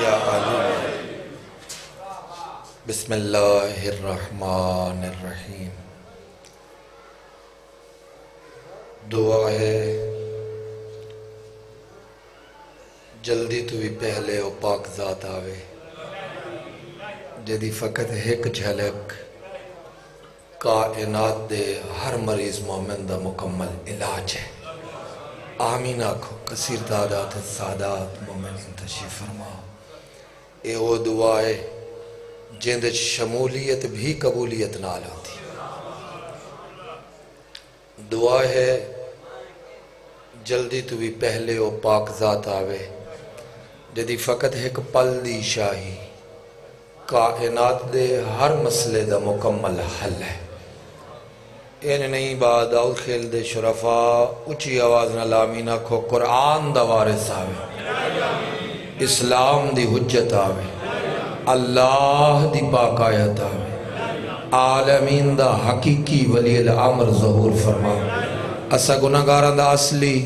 یا علی۔ بسم اللہ الرحمن الرحیم۔ دعا ہے جلدی تو بھی پہلے او پاک ذات آوے جدی فقط ایک جھلک کائنات دے ہر مریض مومن دا مکمل علاج ہے۔ آمین آکھو۔ کثیر تعداد سادات مومنین تشریف فرما۔ اے وہ دعا ہے جند شمولیت بھی قبولیت نال ہوتی۔ دعا ہے جلدی تو بھی پہلے او پاک ذات آوے جدی فقط ایک پل دی شاہی کائنات دے ہر مسئلے دا مکمل حل ہے۔ این نہیں بات آؤ کھیل دے شرفا اچھی آواز نہ آمین آکھو۔ قرآن دا وارث آوے، اسلام دی حجت آوے، اللہ دی پاک آیت آوے، عالمین دا حقیقی ولی الامر ظہور فرما۔ اسا گناہگاراں دا اصلی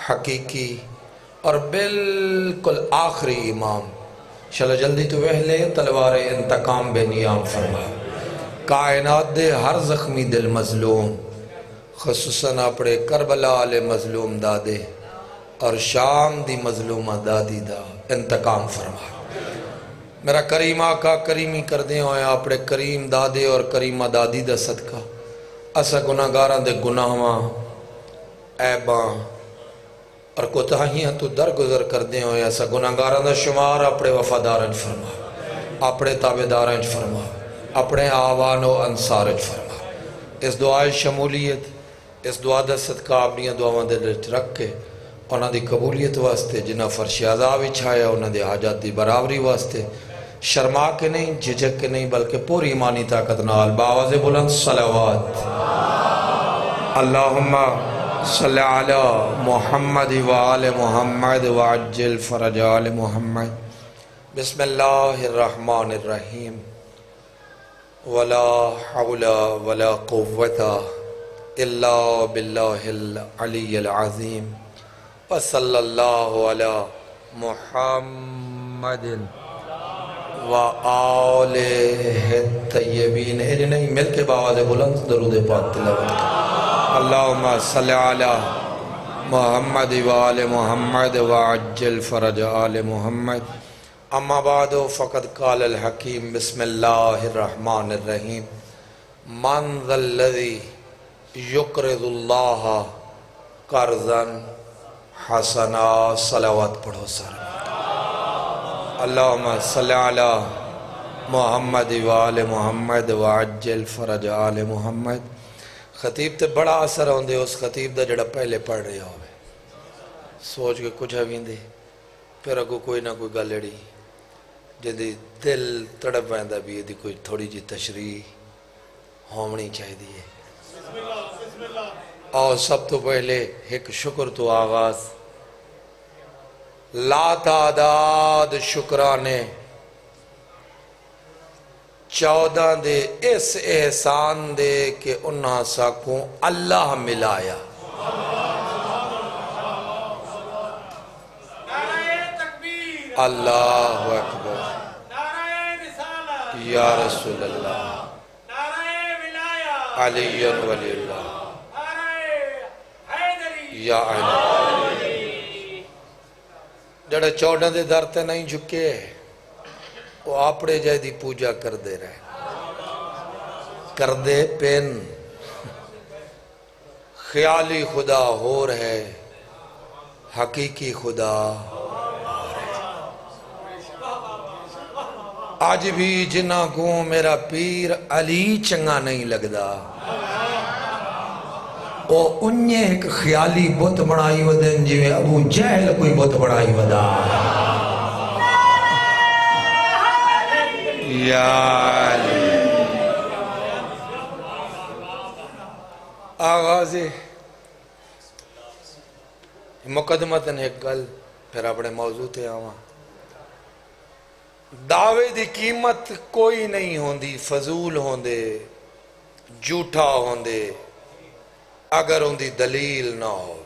حقیقی اور بالکل آخری امام شلہ جلدی تو وہلے تلوار انتقام بے نیام فرما۔ کائنات دے ہر زخمی دل مظلوم خصوصاً اپنے کربلا علیہ مظلوم دادے اور شام دی مظلومہ دادی دا انتقام فرما۔ میرا کریم آقا کریمی کر دیں ہوئے اپنے کریم دادے اور کریمہ دادی دا صدقہ اسا گناہگاراں دے گناہواں عیباں اور کوتاہیاں تو درگزر کر دیں ہوئے اسا گناہگاراں دا شمار اپنے وفادارنج فرما، اپنے تابدارنج فرما، اپنے آوان و انصارج فرما۔ اس دعائے شمولیت اس دعا دا صدقہ اپنی دعاواں دے رکھ کے انہاں دی قبولیت واسطے جنہ فرش عذاب اچھایا انہاں دی حاجات دی برابری واسطے شرما کے نہیں جھجک کے نہیں بلکہ پوری ایمانی طاقت نال باواز بلند صلوات اللہم صلی علی محمد وآل محمد وعجل فرج آل محمد۔ بسم اللہ الرحمن الرحیم۔ ولا حول ولا قوة الا باللہ العلی العظیم وصلی اللہ علی محمد وآلہ الطیبین۔ ایڈی نہیں مل کے باواز بلند درود پاک تلاوت۔ اللہم صلی علی محمد وآل محمد وعجل فرج آل محمد۔ اما بعد فقد قال الحکیم بسم اللہ الرحمن الرحیم۔ من ذا الذی یقرض اللہ قرضا حسنا۔ صلوات پڑھو سر۔ اللہم صلی علی محمد وآل محمد وعجل فرج آل محمد۔ خطیب تے بڑا اثر ہوندے اس خطیب دا جڑا پہلے پڑھ رہے ہوئے سوچ کے کچھ ہوئیں پھر اگو کوئی نہ کوئی گلڑی جدی دل تڑپ ویندہ بھی یہ دی کوئی تھوڑی جی تشریح ہومنی چاہی دی ہے۔ اور سب تو پہلے ایک شکر تو آغاز لا تعداد شکرانے 14 دے اس احسان دے کہ انہاں ساکوں اللہ ملایا۔ اللہ اکبر یا رسول اللہ علی ولی اللہ یا علی۔ جڑے 14 دے در تے نہیں جھکے وہ آپڑے جائے دی پوجا کر دے رہے کر دے پین خیالی خدا ہو رہے حقیقی خدا ہو رہے۔ آج بھی جنہ کو میرا پیر علی چنگا نہیں لگدا وہ انہیں ایک خیالی بت بڑھائی ودن جویں ابو جہل کوئی بت بڑھائی ودا۔ یا علی آغاز مقدمتاً ایک گل پھر اپنے موضوع تے آواں۔ دعوے دی قیمت کوئی نہیں ہوندی فضول ہوندے جھوٹا ہوندے اگر ہوندی دلیل نہ ہوئے۔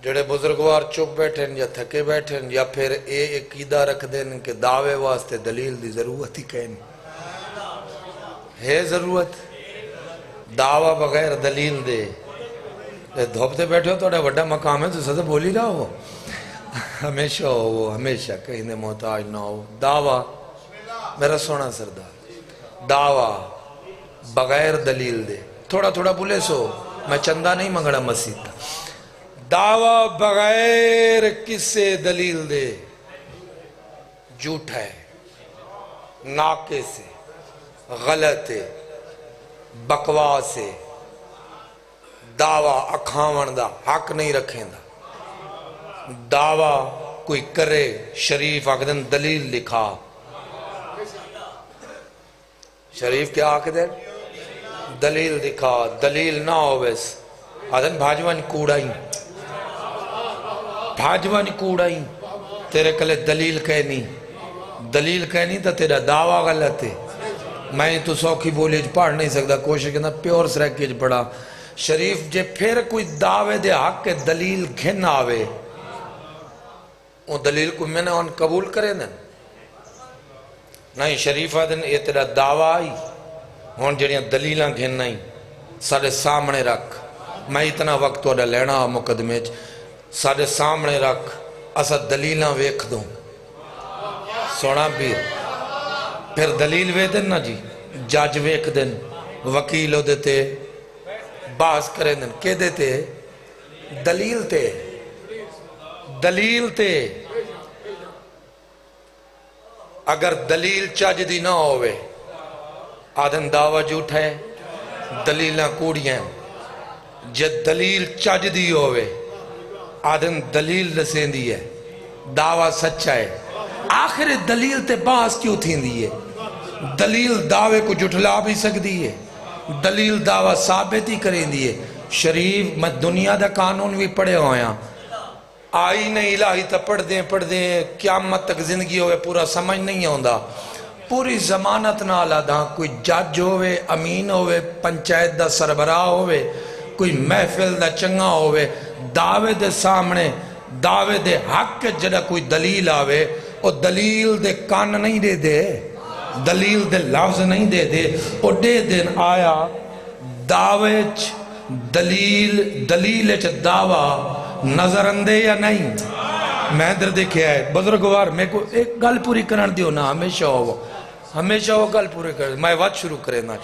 جڑے بزرگوار چپ بیٹھیں یا تھکے بیٹھیں یا پھر اے عقیدہ رکھ دیں کہ دعوے واسطے دلیل دی ضرورت ہی کہیں ہے ضرورت دعویٰ بغیر دلیل دے دھوپتے بیٹھے ہو تو وڈا مقام ہے تو سزا بول ہی رہا ہو ہمیشہ ہو وہ ہمیشہ کہیں دے محتاج نہ ہو دعویٰ میرا سونا سردار دعویٰ بغیر دلیل دے تھوڑا تھوڑا بولے سو میں چندہ نہیں منگڑا مسجد دعویٰ بغیر کس سے دلیل دے جھوٹ ہے ناقص ہے غلط ہے بکواس ہے دعویٰ اکھاون دا حق نہیں رکھیں دا دعویٰ کوئی کرے شریف آکدن دلیل لکھا شریف کیا آکدن دلیل دکھا دلیل نہ ہو ویس آدن بھاجوانی کوڑائی تیرے کلے دلیل کہنی تا تیرا دعویٰ غلط ہے میں تو سوکھی بولی پڑھ نہیں سکتا کوشش کرنا پیور سریکیج پڑھا شریف جے پھر کوئی دعوے دے حق کے دلیل گھن آوے وہ دلیل کو میں نے ان قبول کرے دن نہیں شریف آدن یہ تیرا دعویٰ آئی ہون جڑیاں دلیلاں گھن نہیں سارے سامنے رکھ میں اتنا وقت توڑا لینا مقدمے سارے سامنے رکھ اسا دلیلاں ویکھ دوں سونا پیر پھر دلیل وے دن نا جی جاج ویکھ دن وکیلو دیتے باز کریں دن کہ دیتے دلیل تے اگر دلیل چاج دی نہ ہوئے آدھن دعویٰ جھوٹ ہے دلیلاں کوڑیاں جد دلیل چاج دی ہوئے آدھن دلیل رسین دی ہے دعویٰ سچا ہے آخر دلیل تے باز کیوں تھین دی ہے دلیل دعوے کو جھٹلا بھی سکتی ہے دلیل دعویٰ ثابت ہی کریں دی ہے شریف میں دنیا دا قانون بھی پڑھے ہویا آئین الہی تا پڑھ دیں قیامت تک زندگی ہوئے پورا سمجھ نہیں ہوندہ پوری زمانت نہ آلہ کوئی جج ہوئے امین ہوئے پنچایت دا سربراہ ہوئے کوئی محفل دا چنگا ہوئے دعوے دے سامنے دعوے دے حق جڑا کوئی دلیل آوے او دلیل دے کان نہیں دے دے دلیل دے لفظ نہیں دے دے او دے دن آیا دعوے دلیل دعویٰ نظر اندے یا نہیں میں در دیکھے آئے بزرگوار میں کو ایک گل پوری کرن دیو نا ہمیشہ ہو گل پوری کر میں وقت شروع کرے نا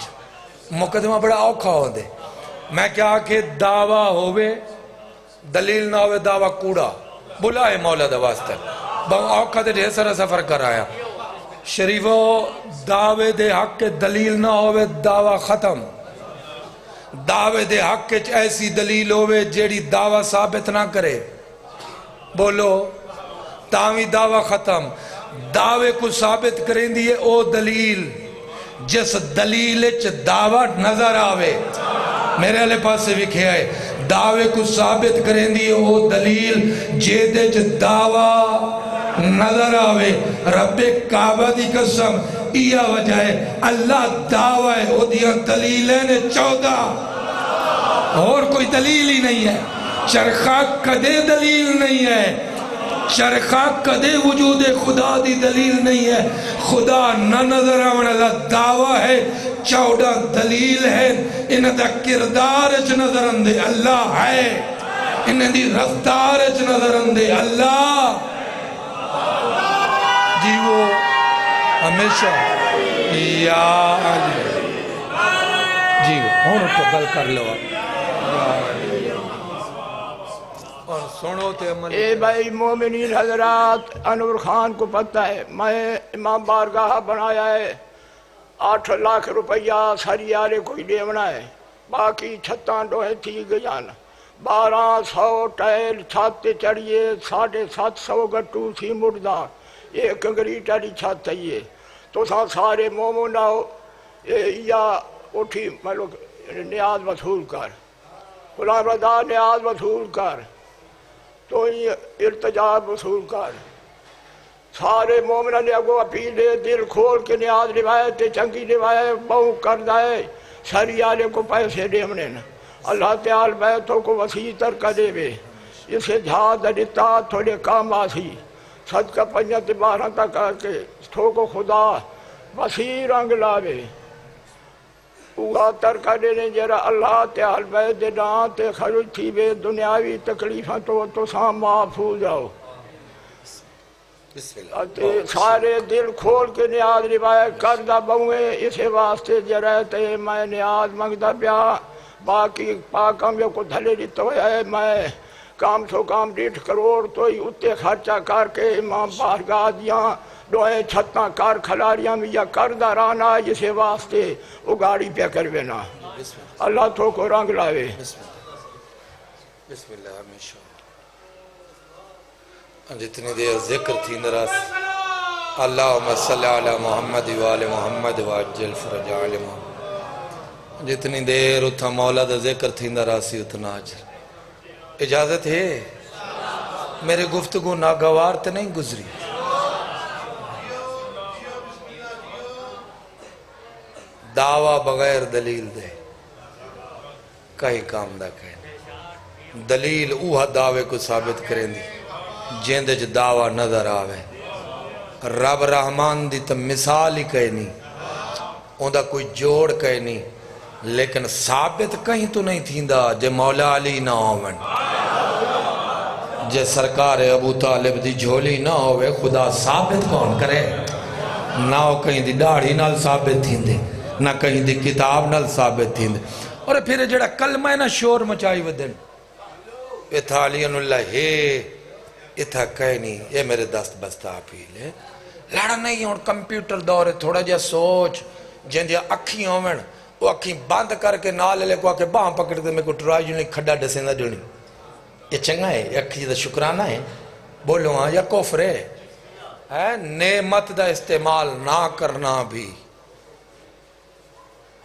مقدمہ بڑا اوکھا ہو دے میں کیا کہ دعویٰ ہوئے دلیل نہ ہوئے دعویٰ کوڑا بلائے مولا دا واسطہ اوکھا دے ڈھیر سارا سفر کر آیا شریفو دعوے دے حق کے دلیل نہ ہوئے دعویٰ ختم دعوے دے حق کے ایسی دلیل ہوئے جیڑی دعویٰ ثابت نہ کرے بولو تاوی دعویٰ ختم دعوے کو ثابت کریں دیئے او دلیل جس دلیل دعویٰ نظر آوے میرے علیہ پاس سے بھی آئے دعوے کو ثابت کریں دیئے او دلیل جیدے دعویٰ نظر آوے رب کعبہ دی قسم یہ وجہ ہے اللہ دعویٰ ہے او دیاں دلیلیں 14 اور کوئی دلیل ہی نہیں ہے چرخہ کدے دلیل نہیں ہے چرخہ کدے وجود خدا دی دلیل نہیں ہے خدا نہ نظر آونے اللہ دعویٰ ہے 14 دلیل ہے انہیں دا کردار اچھ نظر اندے اللہ ہے انہیں دی رفتار اچھ نظر اندے اللہ جی وہ ہمیشہ یا علی جی وہ ہون اٹھو گل کر لو اور سنو تے عمل اے بھائی مومنین حضرات انور خان کو پتہ ہے میں امام بارگاہ بنایا ہے 8 لاکھ روپیہ سریارے کوئی دیونا ہے باقی چھتان ڈوہیں تھی گیان 1200 ٹائل چھاتے چڑھئے 750 گٹو تھی مردہ ایک انگریٹا دی چھت ہے تو سارے مومن آؤ یا اٹھی ملک نیاز وصول کر غلام رضا نیاز وصول کر تو ارتجاب وصول کر سارے مومنہ نے اگو اپیلے دل کھول کے نیاز روایت چنگی روایت بہو کر دائے سریالے کو پیسے دیونے اللہ تعالی بیتوں کو وسیع تر کر دے اسے جہاز دیتا تھوڑے کام آسی صدقہ 5 تے 12 تک کر کے تھو کو خدا وسیع رنگ لاوے اوہا ترکہ دینے جرا اللہ تے اہل بیت دے نام تے خرج تھی بے دنیاوی تکلیفاں تو سام محفوظ جاؤ سارے دل کھول کے نیاز روایت کردہ بہویں اسے واسطے جرہتے میں نیاز منگدہ پیا باقی پاکم کو دھلے دیتو ہے میں کام سو کام 1.5 کروڑ تو ہی اتے خرچہ کر کے امام بارگاہ دیاں دوئیں چھتاں کار کھلاریاں میں یا کردہ رانا جسے واسطے وہ گاڑی پہ کروینا اللہ تو کو رنگ لائے بسم اللہ ہمیشہ جتنی دیر ذکر تھی نراس اللہم صلی علی محمد وآل محمد وعجل فرج آل محمد جتنی دیر اتھا مولا دا ذکر تھی نراسی اتنا عجر اجازت ہے میرے گفتگو ناگوار تے نہیں گزری دعویٰ بغیر دلیل دے کئی کام دا کہنے دلیل اوہا دعوے کو ثابت کریں دی جیندے جو دعویٰ نظر آوے رب رحمان دی تو مثال ہی کہیں نہیں ان دا کوئی جوڑ کہیں نہیں لیکن ثابت کہیں تو نہیں تھیندا جے مولا علی نہ ہوون جے سرکار ابو طالب دی جھولی نہ ہوئے خدا ثابت کون کرے نہ ہو کہیں دی داڑھی نال ثابت تھیندے نہ کہیں دی کتاب نال ثابت تھیندے اور پھر جڑا کلمہ نہ شور مچائی ودن اتھا علیہ اللہ ہے اتھا کہیں نہیں یہ میرے دست بستہ اپیل ہے لڑا نہیں ہون کمپیوٹر دور ہے تھوڑا جا سوچ جن جا اکھی ہومن وہ اکھی بند کر کے نال لے کو آکے باہم پکڑ کے میں کو ٹرائی جو نہیں کھڑا ڈسیندہ جو نہیں یہ چنگا ہے یہ اکھی جا شکرانہ ہے بولو ہاں یا کفر ہے نعمت دا استعمال نہ کرنا بھی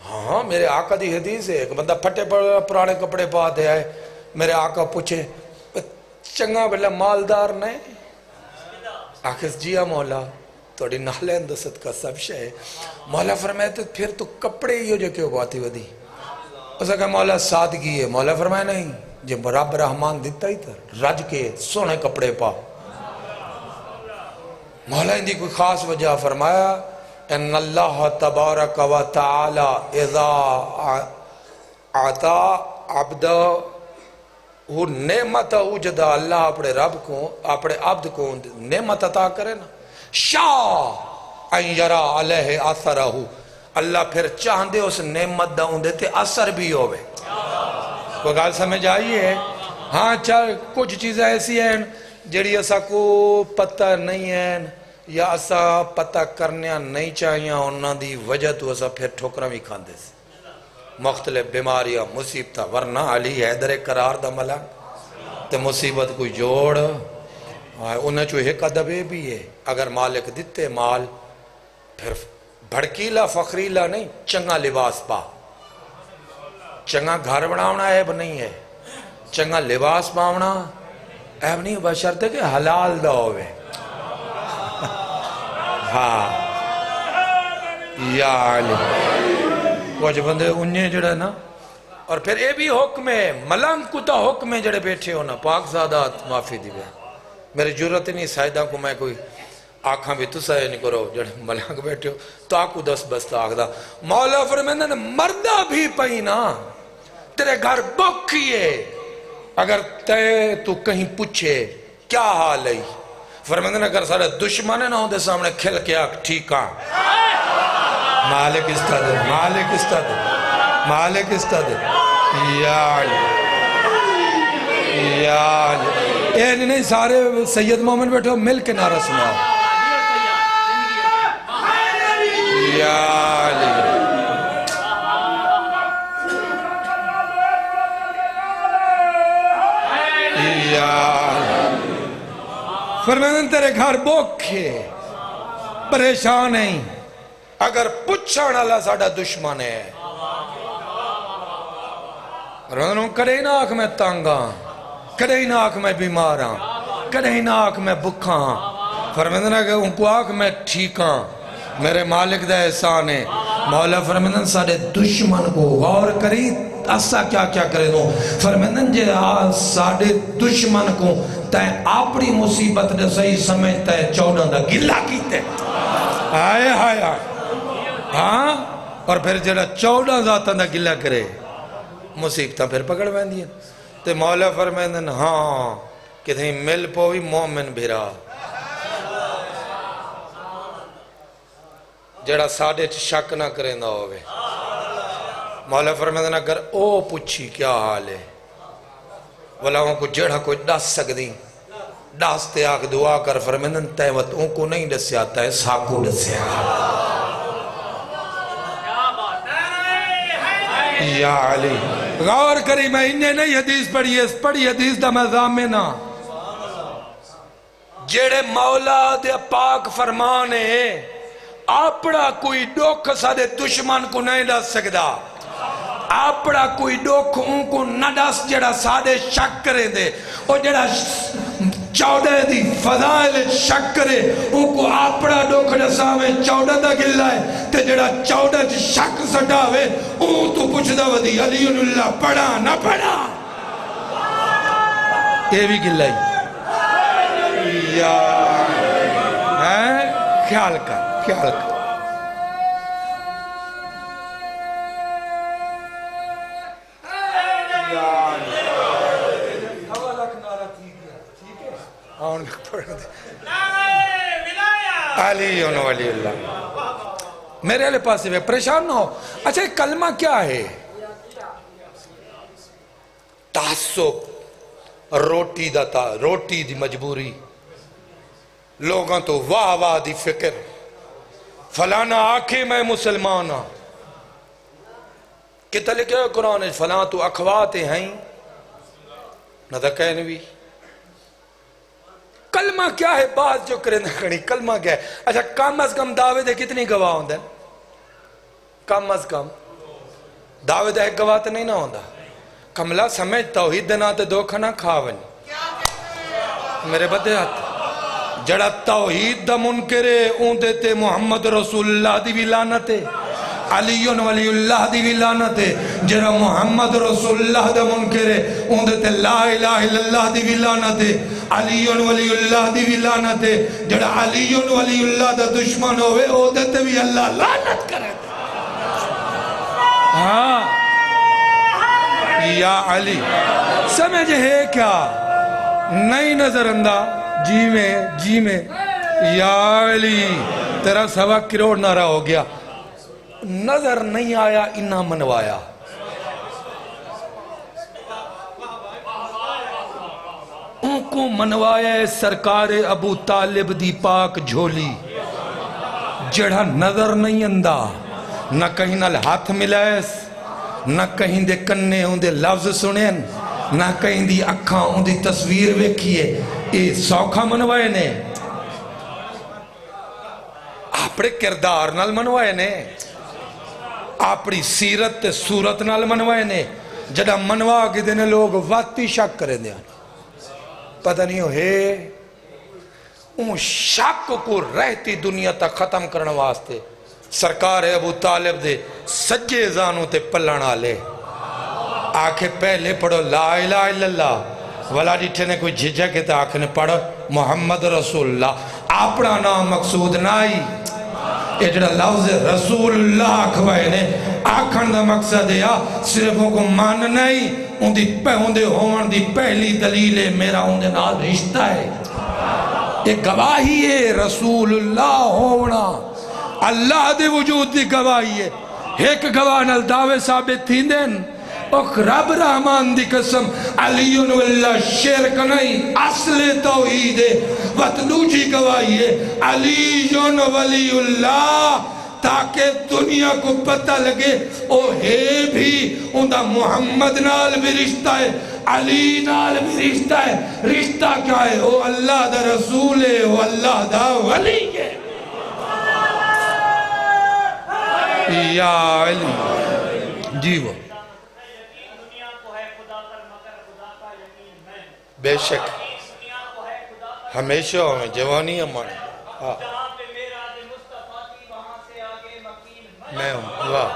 ہاں میرے آقا دی حدیث ہے ایک بندہ پھٹے پرانے کپڑے پاتے آئے میرے آقا پوچھے چنگا بلا مالدار نہیں آخر جیا مولا توڑی نالین دست کا سب شے مولا فرمائے تو پھر تو کپڑے ہی ہو جو کیوں باتی ودی اسے کہا مولا سادگی ہے مولا فرمائے نہیں جب رب رحمان دیتا ہی تر رج کے سونے کپڑے پا مولا اندھی کوئی خاص وجہ فرمایا ان اللہ تبارک و تعالی اذا عطا عبدہ وہ نعمت اوجدہ اللہ اپنے رب کو اپنے عبد کو نعمت عطا کرے نا شاہ ان یرا علیہ اثرہ اللہ پھر چاہندے اس نعمت دا ان دیتے اثر بھی ہوئے کوئی گال سمجھ آئیے ہاں چاہ کچھ چیزیں ایسی ہیں جڑی اسا کو پتہ نہیں ہیں یا اسا پتہ کرنے نہیں چاہیے انہاں دی وجہ تو اسا پھر ٹھوکرہ بھی کھاندے سے مختلف بیماریاں مصیبتہ ورنہ علی حیدر قرار دا ملک تے مصیبت کوئی جوڑ انہیں چو ایک ادبے بھی ہے اگر مالک دیتے مال پھر بھڑکیلا فخریلا نہیں چنگا لباس پا چنگا گھر بناونا عیب نہیں ہے چنگا لباس پاونا عیب نہیں بشرط ہے کہ حلال دا ہوئے ہاں یا علی کچھ بندے انہیں جڑا نا اور پھر اے بھی حکم ہے ملنگ کتا حکم ہے جڑے بیٹھے ہونا پاک زادات معافی دی گئے میرے جرت نہیں سائدہ کو میں کوئی آنکھاں بھی تسائے نہیں کرو جڑے ملنگ بیٹھے ہو تو آکو دس بستا آکھ دا مولا فرمیندہ نے مردہ بھی پہینا تیرے گھر بکھئے اگر تے تو کہیں پوچھے کیا حال ہے فرمیندہ نے اگر سارے دشمنے نہ ہوں دے سامنے کھل کے آکھ ٹھیکاں مالک استدر مالک استدر مالک استدر یا علی یا علی اے نہیں سارے سید مومن بیٹھے ہو مل کے نعرہ سناؤ یا علی یا علی فرمائن تیرے گھر بوکھے پریشان نہیں اگر پچھانا اللہ ساڑھا دشمن ہے فرمائن کڑے نہ آنکھ میں تانگا کڑے نہ آنکھ میں بیماراں کڑے نہ آنکھ میں بکھاں فرمائن کہ ان کو آنکھ میں ٹھیکاں میرے مالک دا احسان ہے مولا فرمائن ساڑھے دشمن کو غور کری اسا کیا کیا کرے دوں فرمیندن جے ساڑے دشمن کو تائیں اپنی مصیبت نے صحیح سمجھتا ہے 14 دا گلہ کیتے آئے آئے ہاں اور پھر جڑا 14 ذاتاں دا گلہ کرے مصیبتاں پھر پکڑ بیندی ہیں تے مولا فرمیندن ہاں کہ تھیں مل پوئی مومن بھیرا جڑا ساڑے شک نہ کریں دا ہوئے مولا فرمیندن اگر او پوچھی کیا حال ہے ولاؤں کو جڑا کوئی ڈس سکدیں ڈاستے آگ دعا کر فرمیندن تیوت ان کو نہیں ڈسے آتا ہے ساکو ڈسے آگا یا علی غور کری میں انہیں نہیں حدیث پڑھی حدیث دا میں ضامنہ جڑے مولا دے پاک فرمانے اپنا کوئی ڈوکھ سادے دشمن کو نہیں ڈس سکدا اپنا کوئی ڈوکھ ان کو نہ ڈس جڑا سادے شک کریں دے اور جڑا 14 دی فضائل شک کرے ان کو اپنا ڈوکھ ڈسا میں 14 دا گلہ ہے تے جڑا 14 دی شک سٹا ہوئے ان تو پوچھ دا ودی علی اللہ پڑھا نہ پڑھا یہ بھی گلہ ہے یا خیال کر علی ولی اللہ میرے لئے پاس سے پریشان نہ ہو اچھا کلمہ کیا ہے تعصب روٹی دی مجبوری لوگاں تو واہ واہ دی فکر فلانا آکھے میں مسلمانا کتا لکھے ہوئے قرآن فلاں تو اخوات ہیں نہ دا کہنوی کلمہ کیا ہے بات جو کرے نہ کھڑی کلمہ کیا ہے اچھا کم از کم دعوے دے کتنی گواہ ہوندہ ہے کم از کم دعوے دے ایک گواہ تے نہیں نہ ہوندہ کملا سمجھ توحید دینا تے دھوکھا نہ کھاونی میرے بدے ہاتھ جڑا توحید دا منکرے اون دیتے محمد رسول اللہ دی بھی لعنت ہے علی ولی اللہ دی بھی لعنت ہے جڑا محمد رسول اللہ دا منکرے اون دیتے لا الہ الا اللہ دی بھی لعنت ہے علی ولی اللہ دی بھی لعنت ہے جڑا علی ولی اللہ دا دشمن ہوئے او دیتے بھی اللہ لعنت کرے ہاں یا علی سمجھ ہے کیا نہیں نظر اندہ جی میں یا علی تیرا 1.25 کروڑ نعرہ ہو گیا نظر نہیں آیا انہا منوایا ان کو منوایا سرکار ابو طالب دی پاک جھولی جڑا نظر نہیں اندہ نہ کہیں نہ ہاتھ ملائس نہ کہیں دے کنے ہوں دے لفظ سنیں نہ کہیں دی اکھاں ہوں دی تصویر ویکھیے اے سوکھا منوائے نے اپنے کردار نال منوائے نے اپنی سیرت تے صورت نال منوائے نے جڑا منوا کے دینے لوگ واتی شک کریں دیا پتہ نہیں ہو ہے ان شک کو رہتی دنیا تک ختم کرنے واسطے سرکار ابو طالب دے سجے زانوں تے پلنا لے آنکھیں پہلے پڑھو لا الہ الا اللہ ولا جیٹھے نے کوئی جھجا کے تا آنکھیں پڑھو محمد رسول اللہ اپنا نام مقصود نائی اجڑا لفظ رسول اللہ آکھوائے نے آکھن دا مقصد ہے صرف ان کو مان نہیں ان دے ہون دی پہلی دلیل ہے میرا ان دے نال رشتہ ہے ایک گواہی ہے رسول اللہ ہونا اللہ دے وجود دی گواہی ہے ایک گواہ نال دعوے ثابت تھی دین اوک رب رحمان دی قسم علی واللہ شرک نہیں اصل توحید ہے وطلوجی گواہی ہے علی ولی اللہ تاکہ دنیا کو پتہ لگے او ہے بھی اندہ محمد نال بھی رشتہ ہے علی نال بھی رشتہ ہے رشتہ کیا ہے او اللہ دا رسول ہے او اللہ دا ولی ہے یا علی جی وہ بے شک ہمیشہ ہمیں جوانی ہمارے میں ہوں واہ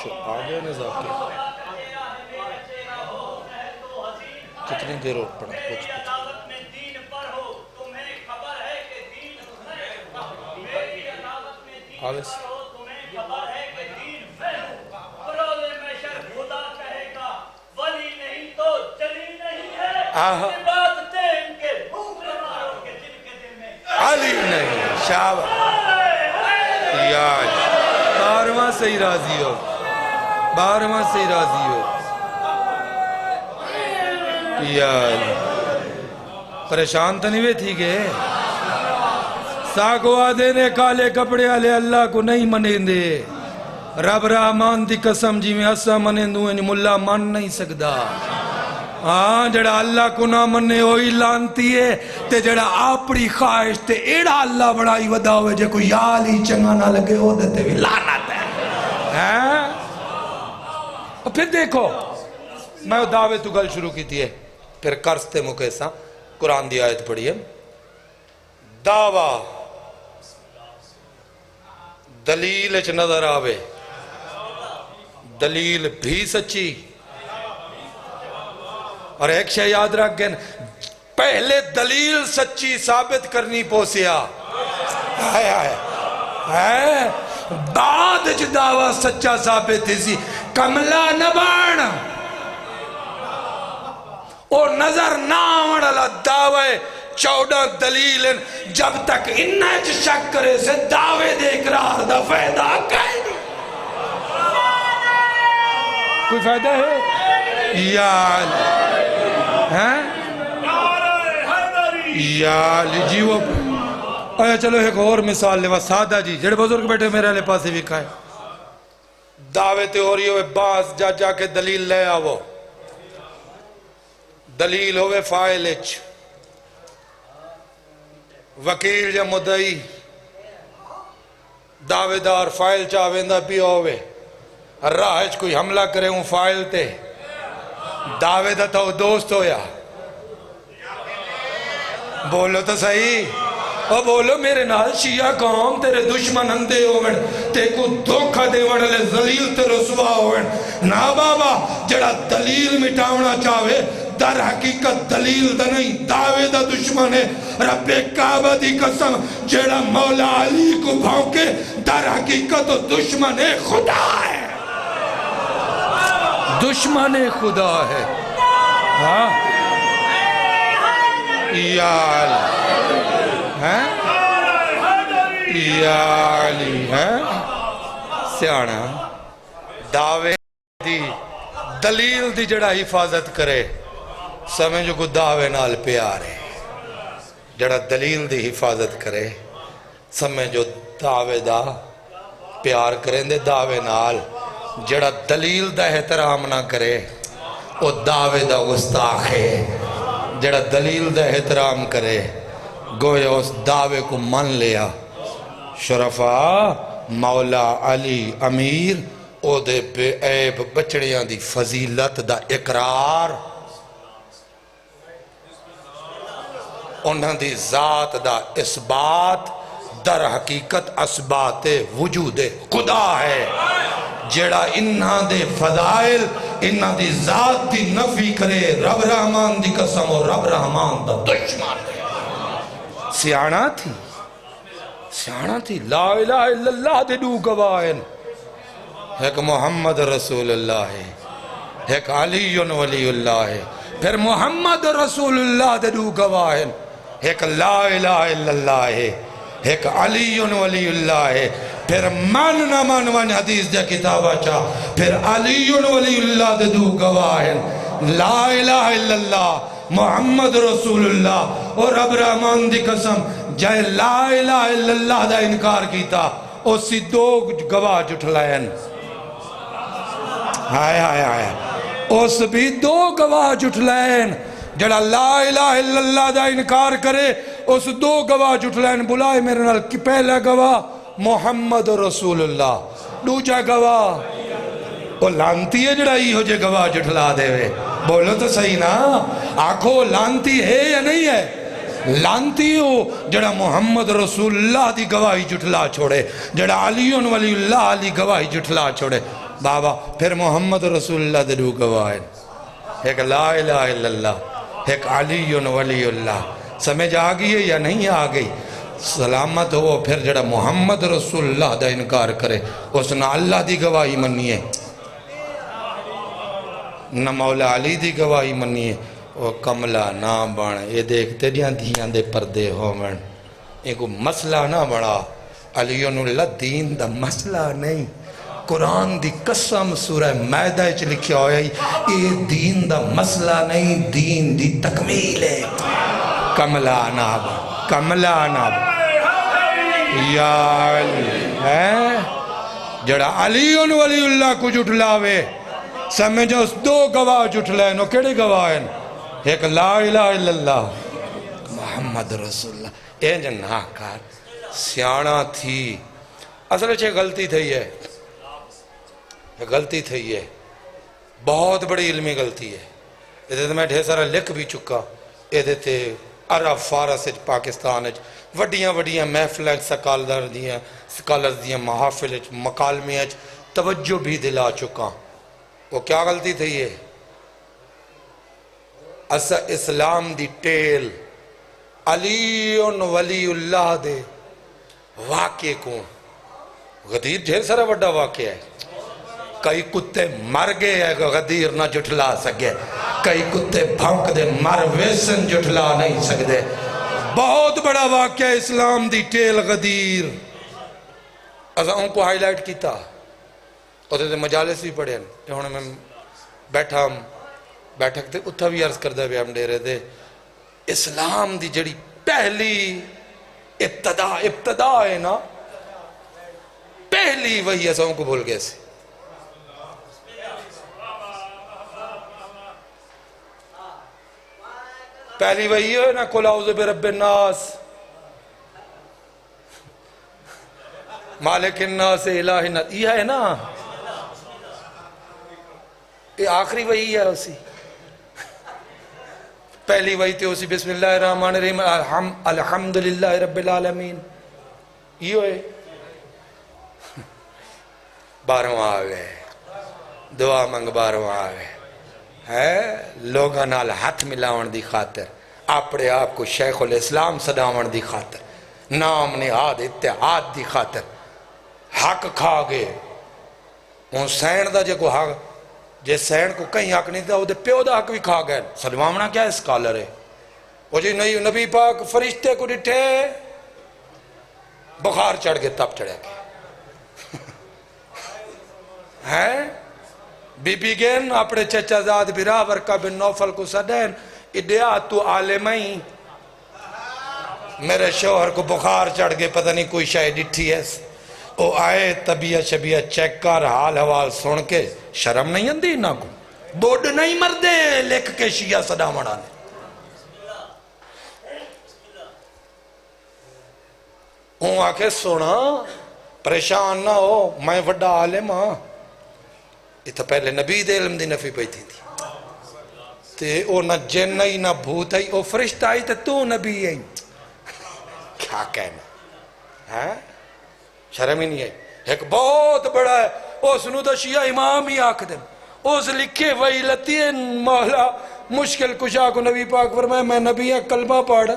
کچھ آگے نظام کے کتنی دیر اور پڑھا کچھ آگے سے علی نہیں شاباش یا علی 12واں صحیح راضی ہو 12واں صحیح راضی ہو یا علی پریشان تو نہیں ہوئے تھی کہ ساکو آدھے نے کالے کپڑے والے اللہ کو نہیں منیں دے رب رحمان دی قسم جی میں اسا منیں دوں انہی ملا من نہیں سکدا ہاں جڑا اللہ کو نہ مننے ہوئی لانتی ہے تے جڑا اپنی خواہش تے ایڑا اللہ بڑائی ودا ہوئے جے کوئی یال ہی چنگا نہ لگے ہو دیتے بھی لانت ہے اور پھر دیکھو میں دعوے تو گل شروع کی تھی ہے پھر کرستے مکیسا قرآن دی آیت پڑھی ہے دعویٰ دلیل اچھ نظر آوے دلیل بھی سچی اور ایک شے یاد رکھ گئے پہلے دلیل سچی ثابت کرنی پوسیا بعد اچھ دعویٰ سچا ثابت تھی کملا نبان اور نظر نہ آمڑ اللہ دعوے 14 دلیل جب تک انہیں چھ شک کرے سے دعوے دے اقرار دا فائدہ کہیں نہیں کوئی فائدہ ہے یا یا علی جی وہ آیا چلو ایک اور مثال لے سادہ جی جڑے بزرگ بیٹھے میرے لے پاسے بھی کھائے دعوے تے ہو رہی ہوئے باس جا جا کے دلیل لے آو دلیل ہوئے فائل اچھ وکیل یا مدعی دعوے دار فائل چاہویں پی ہوئے راہج کوئی حملہ کرے ہوں فائل تے دعوے دا تو دوست ہویا بولو تو صحیح اور بولو میرے نال شیعہ قوم تیرے دشمن اندے ہوئن تے کو دھوکہ دے وڑلے ذلیل تے رسوا ہوئن نا بابا جڑا دلیل مٹاونا چاہوے در حقیقت دلیل دا نہیں دعوے دا دشمن ہے رب کعبہ دی قسم جڑا مولا علی کو بھونکے در حقیقت دشمن خدا ہے دشمن خدا ہے ہاں یا علی یا علی سیانا دعوے دی دلیل دی جڑا حفاظت کرے سمجھو کو دعوے نال پیار ہے جڑا دلیل دی حفاظت کرے سمجھو دعوے دا پیار کریں دے دعوے نال جڑا دلیل دا احترام نہ کرے وہ دعوے دا گستاخ ہے جڑا دلیل دا احترام کرے گویا اس دعوے کو من لیا شرفا مولا علی امیر او دے بے عیب بچڑیاں دی فضیلت دا اقرار انہاں دی ذات دا اثبات در حقیقت اثبات وجود خدا ہے جڑا انہاں دے فضائل انہاں دی ذات دی نفی کرے رب رحمان دی قسم اور رب رحمان دا دشمن سیانہ تھی لا الہ الا اللہ دے دو گواہن ایک محمد رسول اللہ ہے ایک علی ولی اللہ ہے پھر محمد رسول اللہ دے دو گواہن ایک لا الہ الا اللہ ہے ایک علی ولی اللہ ہے پھر من نہ من ون حدیث دے کتابہ چاہ پھر علی ولی اللہ دے دو گواہن لا الہ الا اللہ محمد رسول اللہ اور رب رحمان دی قسم جائے لا الہ الا اللہ دا انکار کیتا اسی دو گواہ جٹھلائن آیا اس بھی دو گواہ جٹھلائن جڑا لا الہ الا اللہ دا انکار کرے اس دو گواہ جٹھلائن بلائے میرے نال کی پہلا گواہ محمد رسول اللہ دوجا گواہ وہ لانتی ہے جڑا ہی ہو جے گواہ جٹھلا دے وے بولو تو صحیح نا آنکھو لانتی ہے یا نہیں ہے لانتی ہو جڑا محمد رسول اللہ دی گواہی جٹھلا چھوڑے جڑا علی ولی اللہ علی گواہی جٹھلا چھوڑے بابا پھر محمد رسول اللہ دے دو گواہ ہیں، ایک لا الہ الا اللہ، ایک علی ولی اللہ. سمجھ آگئی ہے یا نہیں آگئی؟ سلامت ہو پھر جڑا محمد رسول اللہ دا انکار کرے اس نہ اللہ دی گواہی منیے نہ مولا علی دی گواہی منیے. وہ کملہ نہ بن، یہ دیکھتے جہاں دھیاں دے پردے ہومن، یہ کو مسئلہ نہ بڑا. علی اللہ دین دا مسئلہ نہیں. قرآن دی قسم سورہ مائدہ چ لکھیا ہویا یہ دین دا مسئلہ نہیں، دین دی تکمیل ہے. کملہ نہ بن، کملہ نہ بن. یا علی جڑا علی ولی اللہ کو جھٹلاوے سمجھو اس دو گواہ جھٹلائے نو کیڑے گواہ ہیں؟ ایک لا الہ الا اللہ محمد رسول اللہ. اے جنہ کار سیانا تھی اصل چھے غلطی تھی ہے، غلطی تھی ہے، بہت بڑی علمی غلطی ہے. یہ تو میں ڈھیر سارا لکھ بھی چکا. یہ تے عرب فارس پاکستان وڈیاں وڈیاں محفلیں سکالر دیاں محافل مکالمے توجہ بھی دلا چکا. وہ کیا غلطی تھی ہے؟ اسا اسلام دی ٹیل علی ولی اللہ دے واقعے کو غدیر ڈھیر سارا وڈا واقعہ ہے. کئی کتے مر گئے ہے غدیر نہ جھٹلا سکے، کئی کتے بھونک دے مر ویسن جھٹلا نہیں سکتے. بہت بڑا واقعہ اسلام دی ٹیل غدیر. اسا ان کو ہائی لائٹ کیتا اور تے مجالس بھی پڑھے ہیں. ہن میں بیٹھا بیٹھک تے اتھا بھی عرض کردہ بھی ہم ڈیرے دے اسلام دی جڑی پہلی ابتدا ہے نا، پہلی وہی ایسا ان کو بھول گئے سے. پہلی وہی ہے نا قل اعوذ برب الناس مالک الناس الہ الناس، یہ ہے نا، یہ آخری وہی ہے. اسی پہلی وہی تھی اسی بسم اللہ الرحمن الرحیم الحمدللہ رب العالمین. یہ ہے 12واں آ گئے، دعا منگ 12واں آ گئے ہے. لوگاں نال ہاتھ ملاون دی خاطر، اپنے آپ کو شیخ الاسلام صداون دی خاطر، نام نہاد اتحاد دی خاطر حق کھا گئے. ان سین دا جے کو حق، جے سین کو کہیں حق نہیں تھا وہ دے پیو دا حق بھی کھا گئے. صدواونا کیا اسکالر ہے؟ وہ جی نہیں نبی پاک فرشتے کو ڈٹھے بخار چڑھ گئے تب چڑھے گئے ہیں. بی بی گین اپنے چچا زاد برا ورکا بن نوفل کو سدین ادیا تو عالمیں میرے شوہر کو بخار چڑھ گئے، پتہ نہیں کوئی شاید ڈٹھی ہے. او آئے طبیعت شبیعت چیک کر حال حوال سن کے شرم نہیں اندی نہ کو بوڈ نہیں مردے لکھ کے شیعہ صدامڑا نے. ہوں آکے سونا پریشان نہ ہو، میں وڈا عالم ہاں. یہ تو پہلے نبی دے علم دی نفی پہ تھی تے او نہ جن آئی نہ بھوت آئی، او فرشتہ آئی تے تو نبی آئی. کیا کہنا ہے؟ شرم ہی نہیں آئی. ایک بہت بڑا ہے اس نو دا شیعہ امام ہی آکھ دیں، اس لکھے ویلتین مولا مشکل کشا کو نبی پاک فرمائے میں نبی ہے کلمہ پاڑا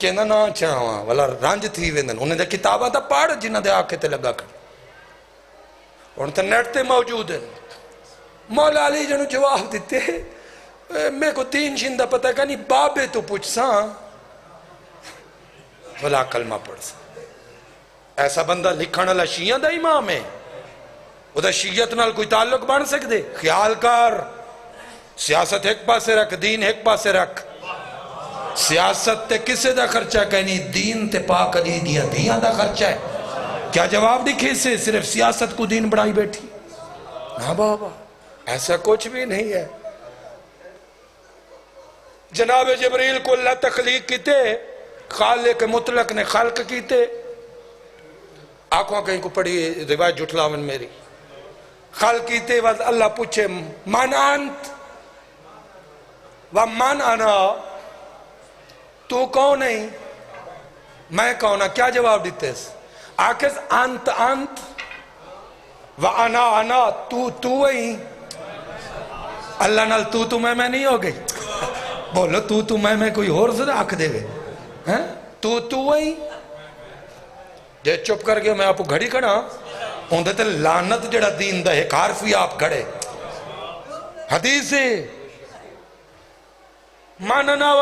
کہنا نا چاہاں والا رانج تھی ویندن. انہیں دے کتابہ تا پاڑ جنہ دے آکھے تے لگا کر ان تے نیٹ تے موجود ہیں. مولا علی جنہوں جواب دیتے میں کو تین شندہ پتہ کہ نہیں بابے تو پوچھ ساں ولا کلمہ پڑھ ساں. ایسا بندہ لکھن اللہ شیعہ دا امام ہے، وہ دا شیعت نال کوئی تعلق بن سکتے؟ خیال کر، سیاست ایک پاسے رکھ، دین ایک پاسے رکھ. سیاست تے کسے دا خرچہ کہنی؟ دین تے پاک علی دیاں دا خرچہ ہے. کیا جواب دکھے سے صرف سیاست کو دین بڑھائی بیٹھی؟ ہاں بابا ایسا کچھ بھی نہیں ہے. جناب جبریل کو اللہ تخلیق کیتے، خالق مطلق نے خلق کیتے. آنکھوں کہیں کو پڑھی روایت جھٹلاون میری. خلق کیتے وقت اللہ پوچھے من انت ومن انا، تو کون نہیں میں کون ہاں؟ کیا جواب دیتے اس؟ آکس انت انت وَأَنَا أَنَا تو ہی اللہ نال تو میں نہیں ہو گئی بولو تو میں کوئی اور سے رکھ دے گے تو ہی جے چپ کر کے میں آپ کو گھڑی کھڑا ہوں تے لعنت جڑا دین دا ایک حرف ہی آپ کھڑے حدیث ہے من انا